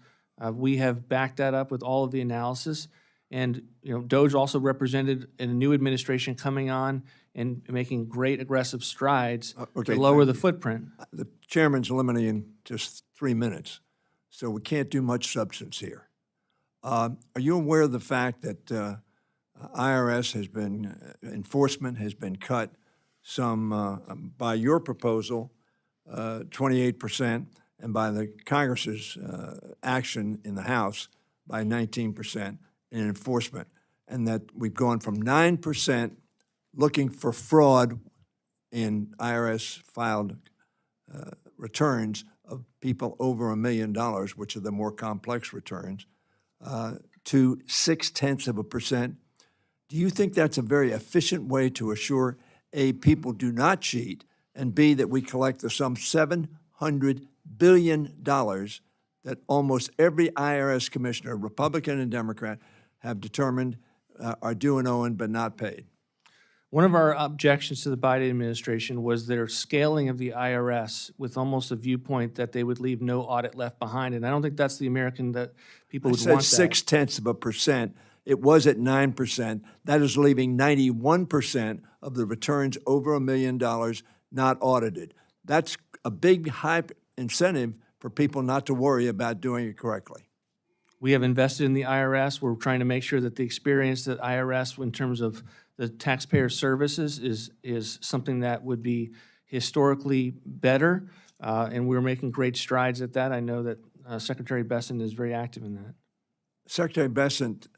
we have backed that up with all of the analysis. And, you know, Doge also represented in a new administration coming on and making great aggressive strides okay, to lower thank the you. footprint. The chairman's limiting just 3 minutes, so we can't do much substance here. Are you aware of the fact that IRS has been, enforcement has been cut some, by your proposal, 28%, and by the Congress's action in the House by 19% in enforcement, and that we've gone from 9% looking for fraud in IRS filed returns of people over $1 million, which are the more complex returns, to 0.6%. Do you think that's a very efficient way to assure, A, people do not cheat, and B, that we collect the sum $700 billion that almost every IRS commissioner, Republican and Democrat, have determined are due and owing but not paid? One of our objections to the Biden administration was their scaling of the IRS with almost a viewpoint that they would leave no audit left behind. And I don't think that's the American that people I would said want that. 0.6%. It was at 9%. That is leaving 91% of the returns over $1 million not audited. That's a big, high incentive for people not to worry about doing it correctly. We have invested in the IRS. We're trying to make sure that the experience that IRS, in terms of the taxpayer services, is something that would be historically better, and we're making great strides at that. I know that Secretary Bessent is very active in that. Secretary Bessent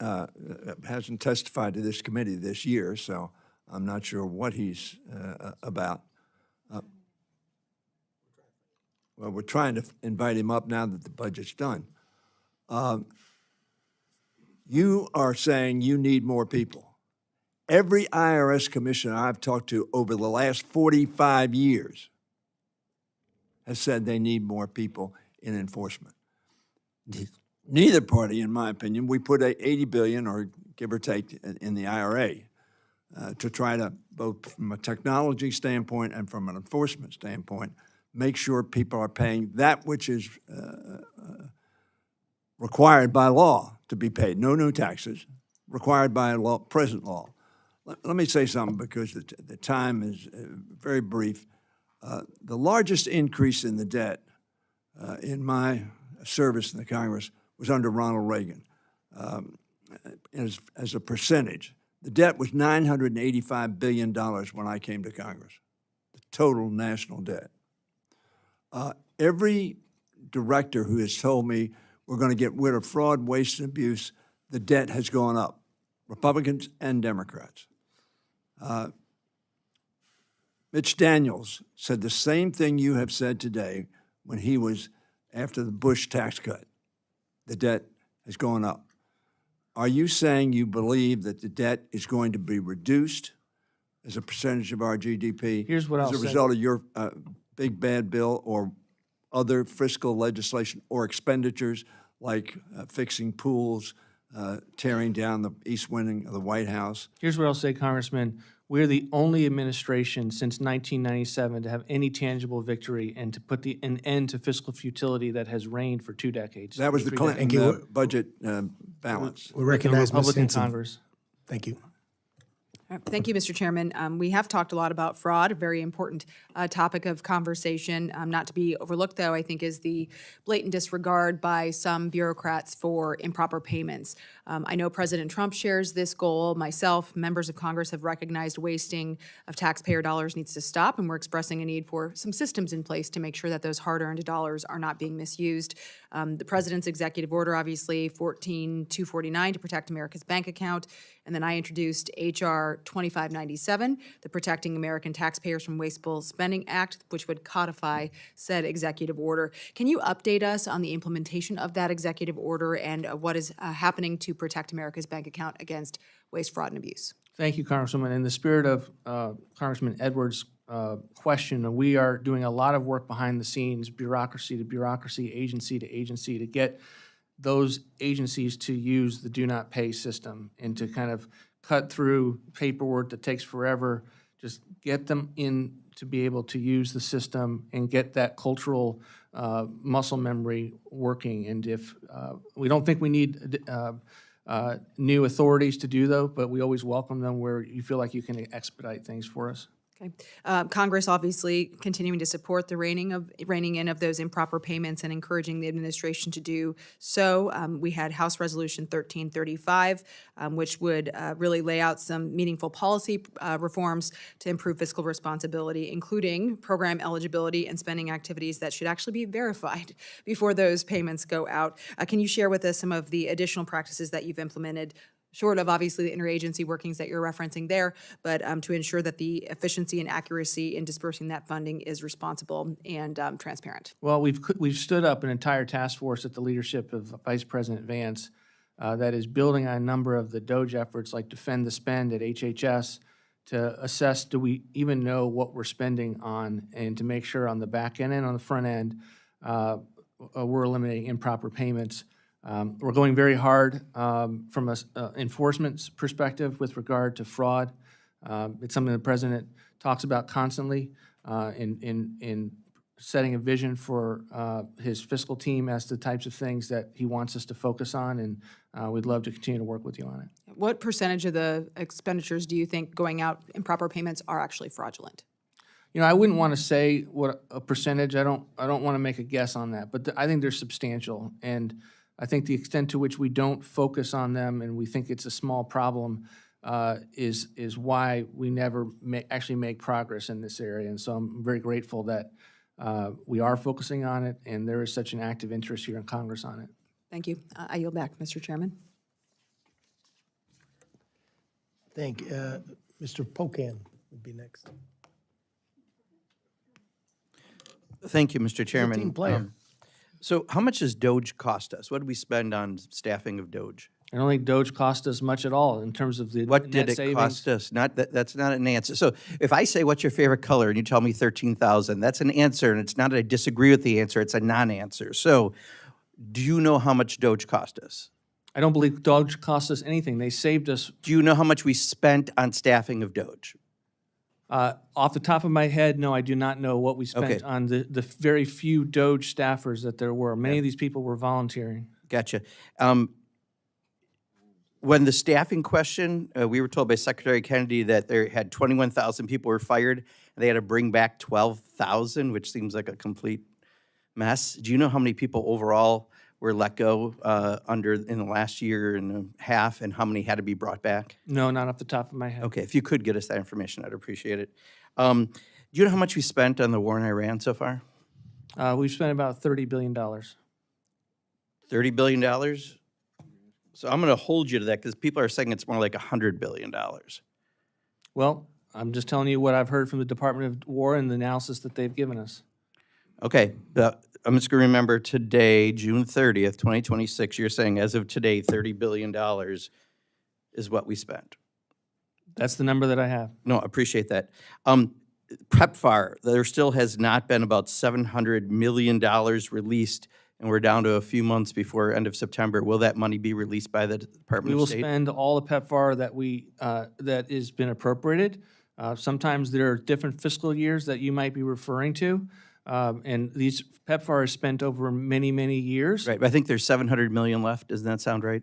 hasn't testified to this committee this year, so I'm not sure what he's about. Well, we're trying to invite him up now that the budget's done. You are saying you need more people. Every IRS commissioner I've talked to over the last 45 years has said they need more people in enforcement. Neither party, in my opinion, we put $80 billion, or give or take, in the IRA to try to, both from a technology standpoint and from an enforcement standpoint, make sure people are paying that which is required by law to be paid. No new taxes, required by law, present law. Let me say something, because the time is very brief. The largest increase in the debt in my service in the Congress was under Ronald Reagan. As a percentage, the debt was $985 billion when I came to Congress, the total national debt. Every director who has told me we're going to get rid of fraud, waste, and abuse, the debt has gone up, Republicans and Democrats. Mitch Daniels said the same thing you have said today when he was after the Bush tax cut. The debt has gone up. Are you saying you believe that the debt is going to be reduced as a percentage of our GDP Here's what I'll as a say. result of your big bad bill or other fiscal legislation or expenditures like fixing pools, tearing down the east wing of the White House? Here's what I'll say, Congressman. We're the only administration since 1997 to have any tangible victory and to put an end to fiscal futility that has reigned for 2 decades. That was the Clinton budget balance. We recognize Ms. Republican Hinson. Congress. Thank you. Thank you, Mr. Chairman. We have talked a lot about fraud, a very important topic of conversation. Not to be overlooked, though, I think, is the blatant disregard by some bureaucrats for improper payments. I know President Trump shares this goal. Myself, members of Congress have recognized wasting of taxpayer dollars needs to stop, and we're expressing a need for some systems in place to make sure that those hard-earned dollars are not being misused. The President's executive order, obviously, 14249 to protect America's bank account, and then I introduced H.R. 2597, the Protecting American Taxpayers from Wasteful Spending Act, which would codify said executive order. Can you update us on the implementation of that executive order and what is happening to protect America's bank account against waste, fraud, and abuse? Thank you, Congresswoman. In the spirit of Congressman Edwards' question, we are doing a lot of work behind the scenes, bureaucracy to bureaucracy, agency to agency, to get those agencies to use the do not pay system and to kind of cut through paperwork that takes forever, just get them in to be able to use the system and get that cultural muscle memory working. And if we don't think we need new authorities to do though, but we always welcome them where you feel like you can expedite things for us. Okay. Congress obviously continuing to support the reining in of those improper payments and encouraging the administration to do so. We had House Resolution 1335, which would really lay out some meaningful policy reforms to improve fiscal responsibility, including program eligibility and spending activities that should actually be verified before those payments go out. Can you share with us some of the additional practices that you've implemented, short of obviously the interagency workings that you're referencing there, but to ensure that the efficiency and accuracy in dispersing that funding is responsible and transparent? Well, we've stood up an entire task force at the leadership of Vice President Vance that is building on a number of the DOGE efforts like Defend the Spend at HHS to assess, do we even know what we're spending on, and to make sure on the back end and on the front end, we're eliminating improper payments. We're going very hard from an enforcement perspective with regard to fraud. It's something the President talks about constantly in setting a vision for his fiscal team as to the types of things that he wants us to focus on, and we'd love to continue to work with you on it. What percentage of the expenditures do you think going out improper payments are actually fraudulent? You know, I wouldn't want to say what a percentage. I don't want to make a guess on that, but I think they're substantial, and I think the extent to which we don't focus on them and we think it's a small problem is why we never actually make progress in this area. And so I'm very grateful that we are focusing on it, and there is such an active interest here in Congress on it. Thank you. I yield back, Mr. Chairman. Thank you. Mr. Pocan would be next. Thank you, Mr. Chairman. team player. So how much does DOGE cost us? What did we spend on staffing of DOGE? I don't think DOGE cost us much at all in terms of the What net did it savings. cost us? Not that's not an answer. So if I say what's your favorite color and you tell me 13,000, that's an answer, and it's not that I disagree with the answer, it's a non-answer. So do you know how much DOGE cost us? I don't believe DOGE cost us anything. They saved us. Do you know how much we spent on staffing of DOGE? Off the top of my head, no, I do not know what we spent Okay. on the very few DOGE staffers that there were. Many of these people were volunteering. Gotcha. When the staffing question, we were told by Secretary Kennedy that there had 21,000 people were fired, and they had to bring back 12,000, which seems like a complete mess. Do you know how many people overall were let go in the last year and a half, and how many had to be brought back? No, not off the top of my head. Okay, if you could get us that information, I'd appreciate it. Do you know how much we spent on the war in Iran so far? We've spent about $30 billion. $30 billion? So I'm going to hold you to that because people are saying it's more like $100 billion. Well, I'm just telling you what I've heard from the Department of War and the analysis that they've given us. Okay, I'm just going to remember today, June 30th, 2026, you're saying as of today, $30 billion is what we spent. That's the number that I have. No, I appreciate that. PEPFAR, there still has not been about $700 million released, and we're down to a few months before end of September. Will that money be released by the Department We of will State? spend all the PEPFAR that has been appropriated. Sometimes there are different fiscal years that you might be referring to, and these PEPFAR is spent over many, many years. Right, but I think there's 700 million left. Doesn't that sound right?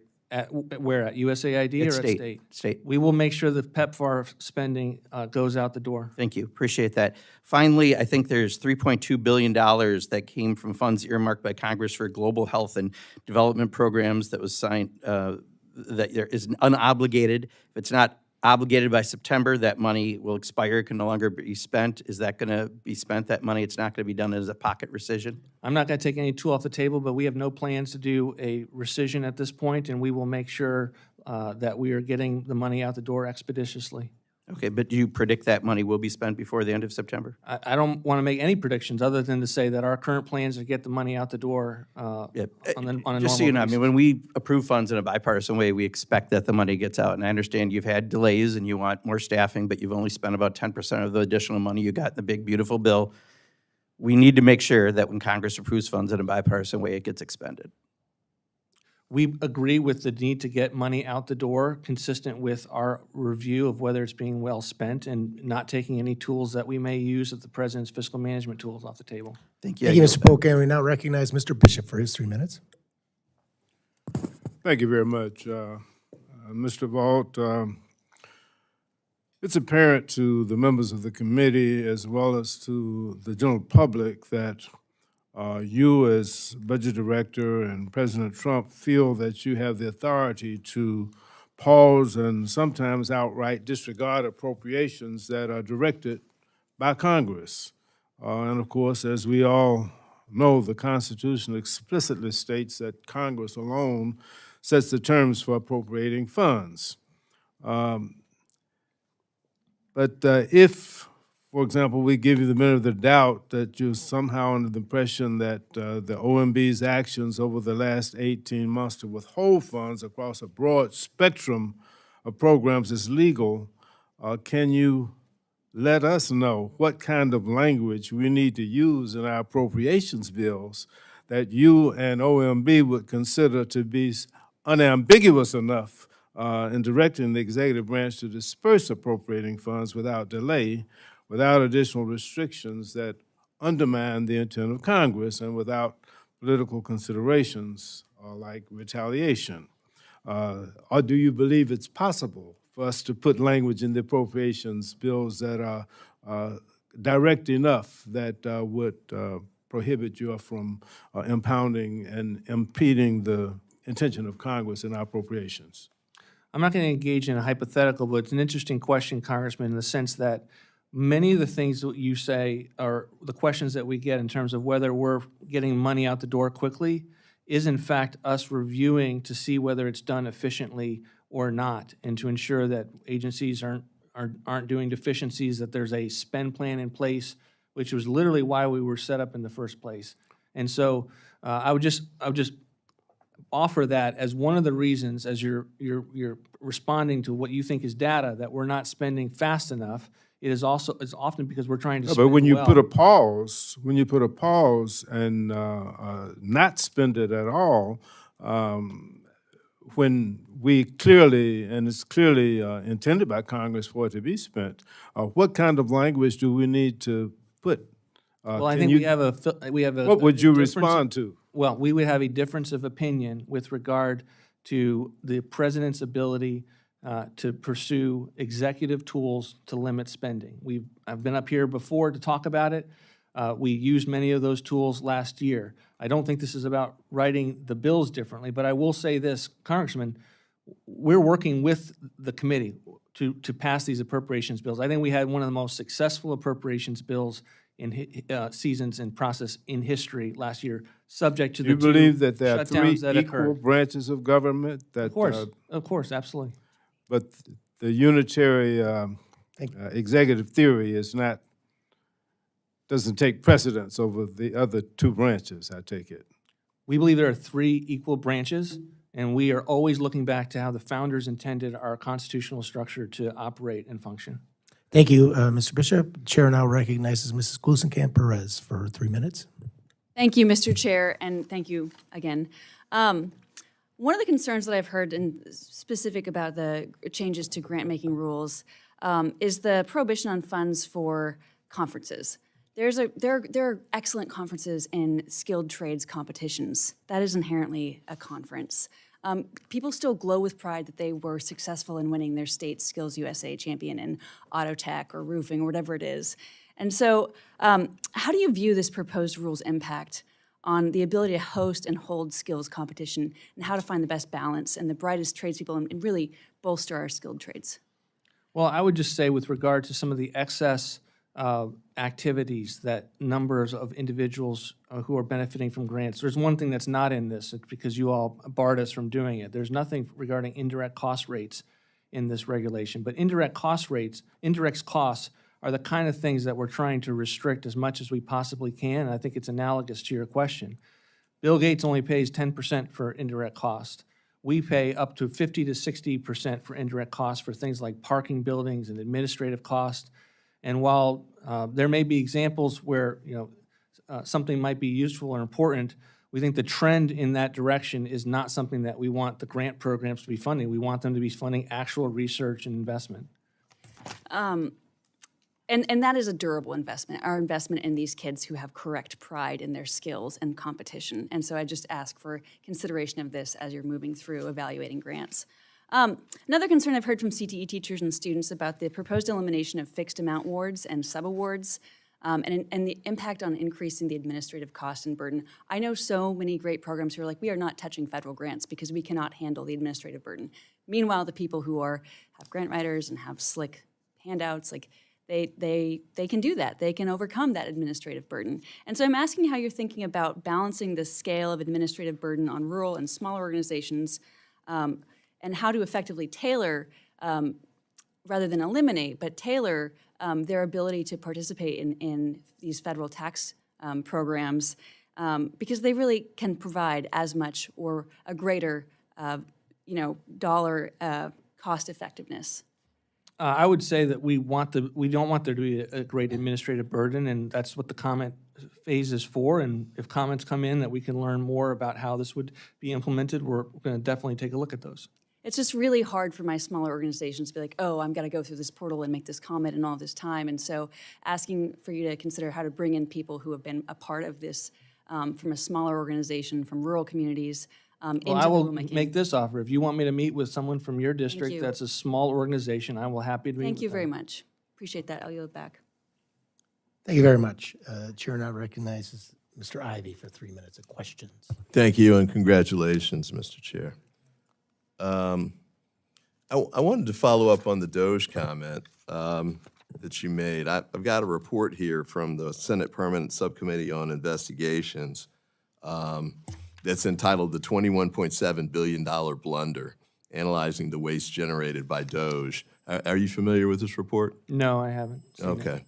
Where, at USAID At or state, at state? state. We will make sure the PEPFAR spending goes out the door. Thank you, appreciate that. Finally, I think there's $3.2 billion that came from funds earmarked by Congress for global health and development programs that was signed, that there is unobligated. If it's not obligated by September, that money will expire, can no longer be spent. Is that going to be spent, that money? It's not going to be done as a pocket rescission? I'm not going to take any tool off the table, but we have no plans to do a rescission at this point, and we will make sure that we are getting the money out the door expeditiously. Okay, but do you predict that money will be spent before the end of September? I don't want to make any predictions other than to say that our current plans are to get the money out the door Yeah. on a normal Just so you know, I mean, basis. when we approve funds in a bipartisan way, we expect that the money gets out. And I understand you've had delays and you want more staffing, but you've only spent about 10% of the additional money you got in the big, beautiful bill. We need to make sure that when Congress approves funds in a bipartisan way, it gets expended. We agree with the need to get money out the door, consistent with our review of whether it's being well spent and not taking any tools that we may use of the president's fiscal management tools off the table. Thank you. Thank you, Mr. Polk, and we now recognize Mr. Bishop for his 3 minutes. Thank you very much, Mr. Vought. It's apparent to the members of the committee as well as to the general public that you as budget director and President Trump feel that you have the authority to pause and sometimes outright disregard appropriations that are directed by Congress. And of course, as we all know, the Constitution explicitly states that Congress alone sets the terms for appropriating funds. But if, for example, we give you the benefit of the doubt that you're somehow under the impression that the OMB's actions over the last 18 months to withhold funds across a broad spectrum of programs is legal, can you let us know what kind of language we need to use in our appropriations bills that you and OMB would consider to be unambiguous enough in directing the executive branch to disperse appropriating funds without delay, without additional restrictions that undermine the intent of Congress, and without political considerations like retaliation? Or do you believe it's possible for us to put language in the appropriations bills that are direct enough that would prohibit you from impounding and impeding the intention of Congress in our appropriations? I'm not going to engage in a hypothetical, but it's an interesting question, Congressman, in the sense that many of the things that you say are the questions that we get in terms of whether we're getting money out the door quickly is in fact us reviewing to see whether it's done efficiently or not, and to ensure that agencies aren't doing deficiencies, that there's a spend plan in place, which was literally why we were set up in the first place. And so I would just offer that as one of the reasons, as you're responding to what you think is data, that we're not spending fast enough. It's often because we're trying to spend But when you well. put a pause, and not spend it at all, when we clearly, and it's clearly intended by Congress for it to be spent, what kind of language do we need to put? Well, I think we have a. What would you difference- respond to? Well, we would have a difference of opinion with regard to the president's ability to pursue executive tools to limit spending. I've been up here before to talk about it. We used many of those tools last year. I don't think this is about writing the bills differently, but I will say this, Congressman, we're working with the committee to pass these appropriations bills. I think we had one of the most successful appropriations bills in seasons and process in history last year, subject to the Do you believe that there are three shutdowns that equal occurred. branches of government? That, Of course, absolutely. but the unitary executive theory doesn't take precedence over the other two branches, I take it. We believe there are three equal branches, and we are always looking back to how the founders intended our constitutional structure to operate and function. Thank you, Mr. Bishop. Chair now recognizes Mrs. Glusenkamp-Perez for 3 minutes. Thank you, Mr. Chair, and thank you again. One of the concerns that I've heard, and specific about the changes to grant-making rules, is the prohibition on funds for conferences. There are excellent conferences in skilled trades competitions. That is inherently a conference. People still glow with pride that they were successful in winning their state Skills USA champion in auto tech or roofing or whatever it is. And so how do you view this proposed rule's impact on the ability to host and hold skills competition, and how to find the best balance and the brightest tradespeople and really bolster our skilled trades? Well, I would just say with regard to some of the excess activities that numbers of individuals who are benefiting from grants, there's one thing that's not in this. It's because you all barred us from doing it. There's nothing regarding indirect cost rates in this regulation. But indirect costs are the kind of things that we're trying to restrict as much as we possibly can. And I think it's analogous to your question. Bill Gates only pays 10% for indirect cost. We pay up to 50 to 60% for indirect costs for things like parking buildings and administrative costs. And while there may be examples where something might be useful or important, we think the trend in that direction is not something that we want the grant programs to be funding. We want them to be funding actual research and investment. And that is a durable investment, our investment in these kids who have correct pride in their skills and competition. And so I just ask for consideration of this as you're moving through evaluating grants. Another concern I've heard from CTE teachers and students about the proposed elimination of fixed amount awards and subawards and the impact on increasing the administrative cost and burden. I know so many great programs who are like, we are not touching federal grants because we cannot handle the administrative burden. Meanwhile, the people who have grant writers and have slick handouts, like they can do that. They can overcome that administrative burden. And so I'm asking how you're thinking about balancing the scale of administrative burden on rural and smaller organizations and how to effectively tailor, rather than eliminate, but tailor their ability to participate in these federal tax programs because they really can provide as much or a greater, dollar cost effectiveness. I would say that we don't want there to be a great administrative burden, and that's what the comment phase is for. And if comments come in that we can learn more about how this would be implemented, we're going to definitely take a look at those. It's just really hard for my smaller organizations to be like, oh, I'm going to go through this portal and make this comment in all this time. And so asking for you to consider how to bring in people who have been a part of this from a smaller organization, from rural communities, into I will rulemaking. make this offer. If you want me to meet with someone from your you. district that's a small organization, I will happy to meet Thank with you them. very much. Appreciate that. I'll yield back. Thank you very much. Chair now recognizes Mr. Ivy for 3 minutes of questions. Thank you, and congratulations, Mr. Chair. I wanted to follow up on the Doge comment that you made. I've got a report here from the Senate Permanent Subcommittee on Investigations that's entitled The $21.7 Billion Blunder, Analyzing the Waste Generated by Doge. Are you familiar with this report? No, I haven't seen it. Okay.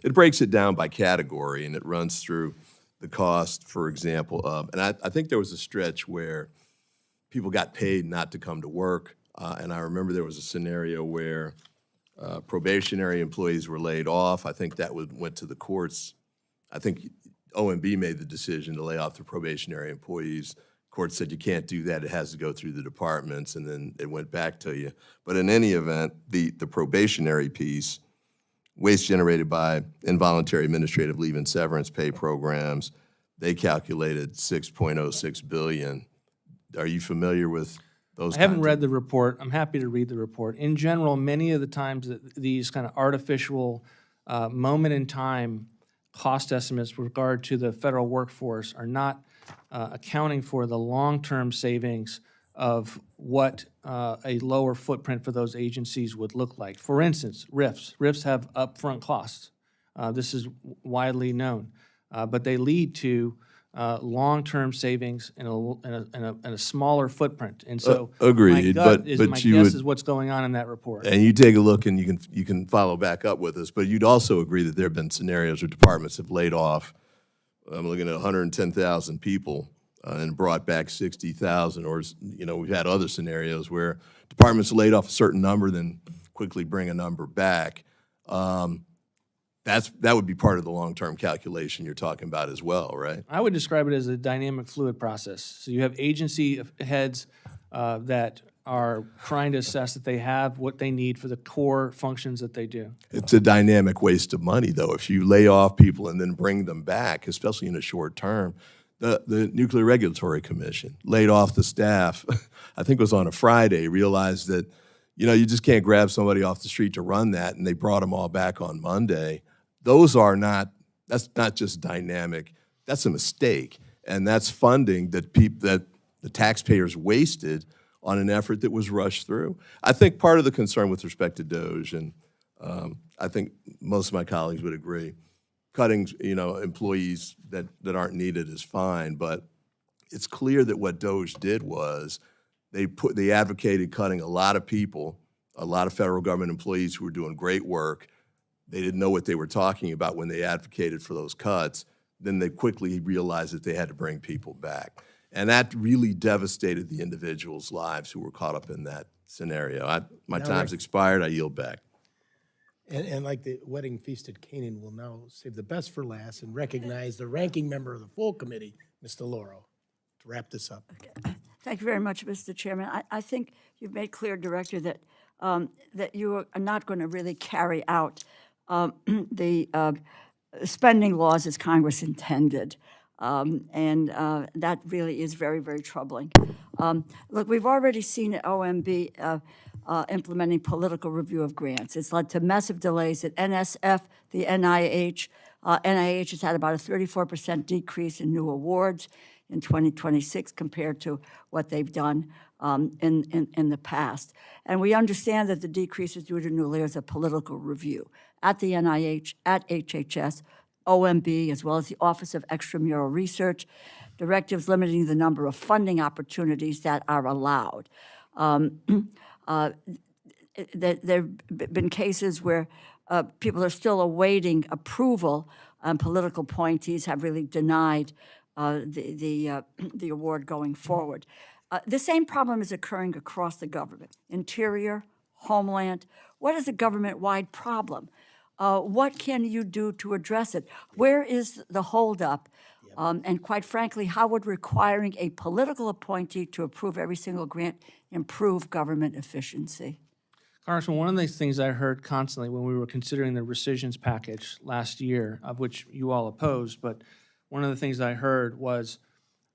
It breaks it down by category, and it runs through the cost, for example, and I think there was a stretch where people got paid not to come to work, and I remember there was a scenario where probationary employees were laid off. I think that went to the courts. I think OMB made the decision to lay off the probationary employees. Court said you can't do that. It has to go through the departments, and then it went back to you. But in any event, the probationary piece, waste generated by involuntary administrative leave and severance pay programs, they calculated $6.06 billion. Are you familiar with those? I haven't read the report. I'm happy to read the report. In general, many of the times that these kind of artificial moment in time cost estimates with regard to the federal workforce are not accounting for the long-term savings of what a lower footprint for those agencies would look like. For instance, RIFs. RIFs have upfront costs. This is widely known, but they lead to long-term savings in a smaller footprint. And so Agreed, my gut but is, you my would- guess is what's going on in that report. And you take a look, and you can follow back up with us, but you'd also agree that there have been scenarios where departments have laid off, I'm looking at 110,000 people and brought back 60,000, or, we've had other scenarios where departments laid off a certain number, then quickly bring a number back. That would be part of the long-term calculation you're talking about as well, right? I would describe it as a dynamic fluid process. So you have agency heads that are trying to assess that they have what they need for the core functions that they do. It's a dynamic waste of money, though. If you lay off people and then bring them back, especially in a short term, the Nuclear Regulatory Commission laid off the staff, I think it was on a Friday, realized that, you just can't grab somebody off the street to run that, and they brought them all back on Monday. That's not just dynamic, that's a mistake. And that's funding that the taxpayers wasted on an effort that was rushed through. I think part of the concern with respect to Doge, and I think most of my colleagues would agree, cutting employees that aren't needed is fine, but it's clear that what Doge did was They advocated cutting a lot of people, a lot of federal government employees who were doing great work. They didn't know what they were talking about when they advocated for those cuts. Then they quickly realized that they had to bring people back. And that really devastated the individuals' lives who were caught up in that scenario. My time's expired. I yield back. And like the wedding feast at Canaan, we'll now save the best for last and recognize the ranking member of the full committee, Mr. Lauro, to wrap this up. Thank you very much, Mr. Chairman. I think you've made clear, Director, that that you are not going to really carry out the spending laws as Congress intended. And that really is very, very troubling. Look, we've already seen OMB implementing political review of grants. It's led to massive delays at NSF, the NIH. NIH has had about a 34% decrease in new awards in 2026 compared to what they've done in the past. And we understand that the decrease is due to new layers of political review at the NIH, at HHS, OMB, as well as the Office of Extramural Research, directives limiting the number of funding opportunities that are allowed. There have been cases where people are still awaiting approval, and political appointees have really denied the award going forward. The same problem is occurring across the government. Interior, Homeland, what is a government-wide problem? What can you do to address it? Where is the holdup? And quite frankly, how would requiring a political appointee to approve every single grant improve government efficiency? Congressman, one of the things I heard constantly when we were considering the rescissions package last year, of which you all opposed, but one of the things I heard was,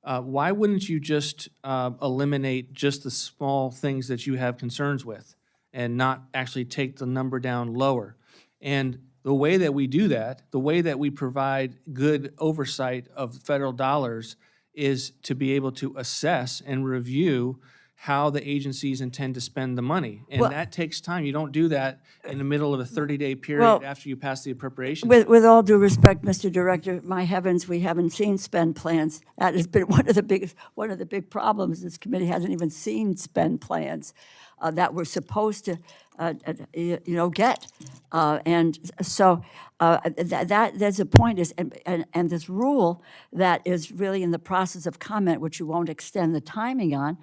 why wouldn't you just eliminate just the small things that you have concerns with and not actually take the number down lower? And the way that we do that, the way that we provide good oversight of federal dollars is to be able to assess and review how the agencies intend to spend the money. And that takes time. You don't do that in the middle of a 30-day period after you pass the appropriations. With all due respect, Mr. Director, my heavens, we haven't seen spend plans. That has been one of the big problems. This committee hasn't even seen spend plans that we're supposed to, get. And so there's a point is, and this rule that is really in the process of comment, which you won't extend the timing on,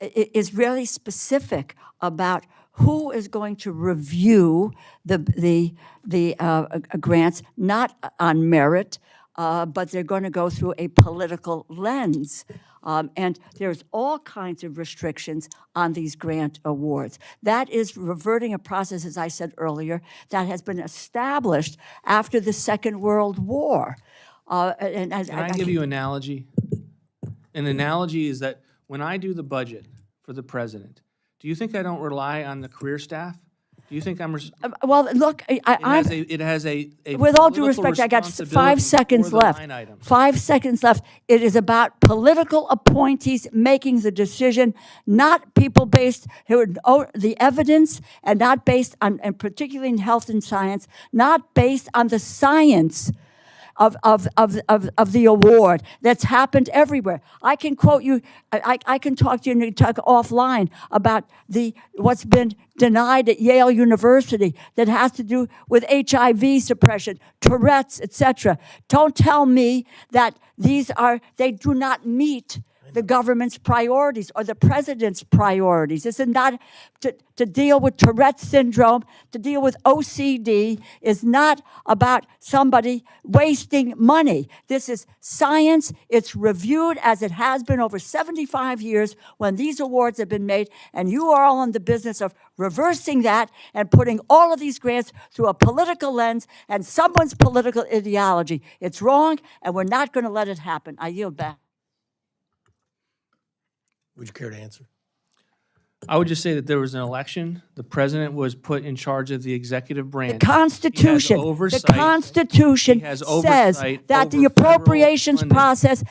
is really specific about who is going to review the grants, not on merit, but they're going to go through a political lens. And there's all kinds of restrictions on these grant awards. That is reverting a process, as I said earlier, that has been established after the Second World War. Can I give you an analogy? An analogy is that when I do the budget for the president, do you think I don't rely on the career staff? Do you think I'm? Well, look, It has a with all due respect, I got 5 seconds left. 5 seconds left. It is about political appointees making the decision, not people based the evidence, and not based on, and particularly in health and science, not based on the science of the award that's happened everywhere. I can quote you, I can talk to you and talk offline about what's been denied at Yale University that has to do with HIV suppression, Tourette's, etc. Don't tell me that they do not meet the government's priorities or the president's priorities. This is not to deal with Tourette's syndrome, to deal with OCD is not about somebody wasting money. This is science. It's reviewed as it has been over 75 years when these awards have been made, and you are all in the business of reversing that and putting all of these grants through a political lens and someone's political ideology. It's wrong, and we're not going to let it happen. I yield back. Would you care to answer? I would just say that there was an election. The president was put in charge of the executive branch. The Constitution, the oversight. Constitution He has says oversight that the over federal appropriations funding. process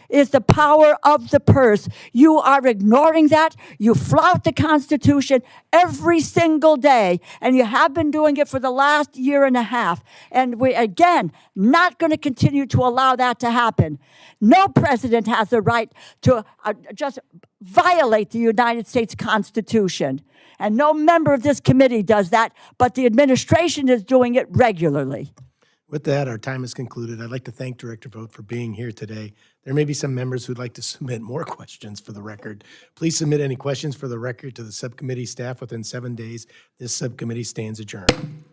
is the power of the purse. You are ignoring that. You flout the Constitution every single day, and you have been doing it for the last year and a half. And we, again, not going to continue to allow that to happen. No president has the right to just violate the United States Constitution. And no member of this committee does that, but the administration is doing it regularly. With that, our time is concluded. I'd like to thank Director Vought for being here today. There may be some members who'd like to submit more questions for the record. Please submit any questions for the record to the subcommittee staff within 7 days. This subcommittee stands adjourned.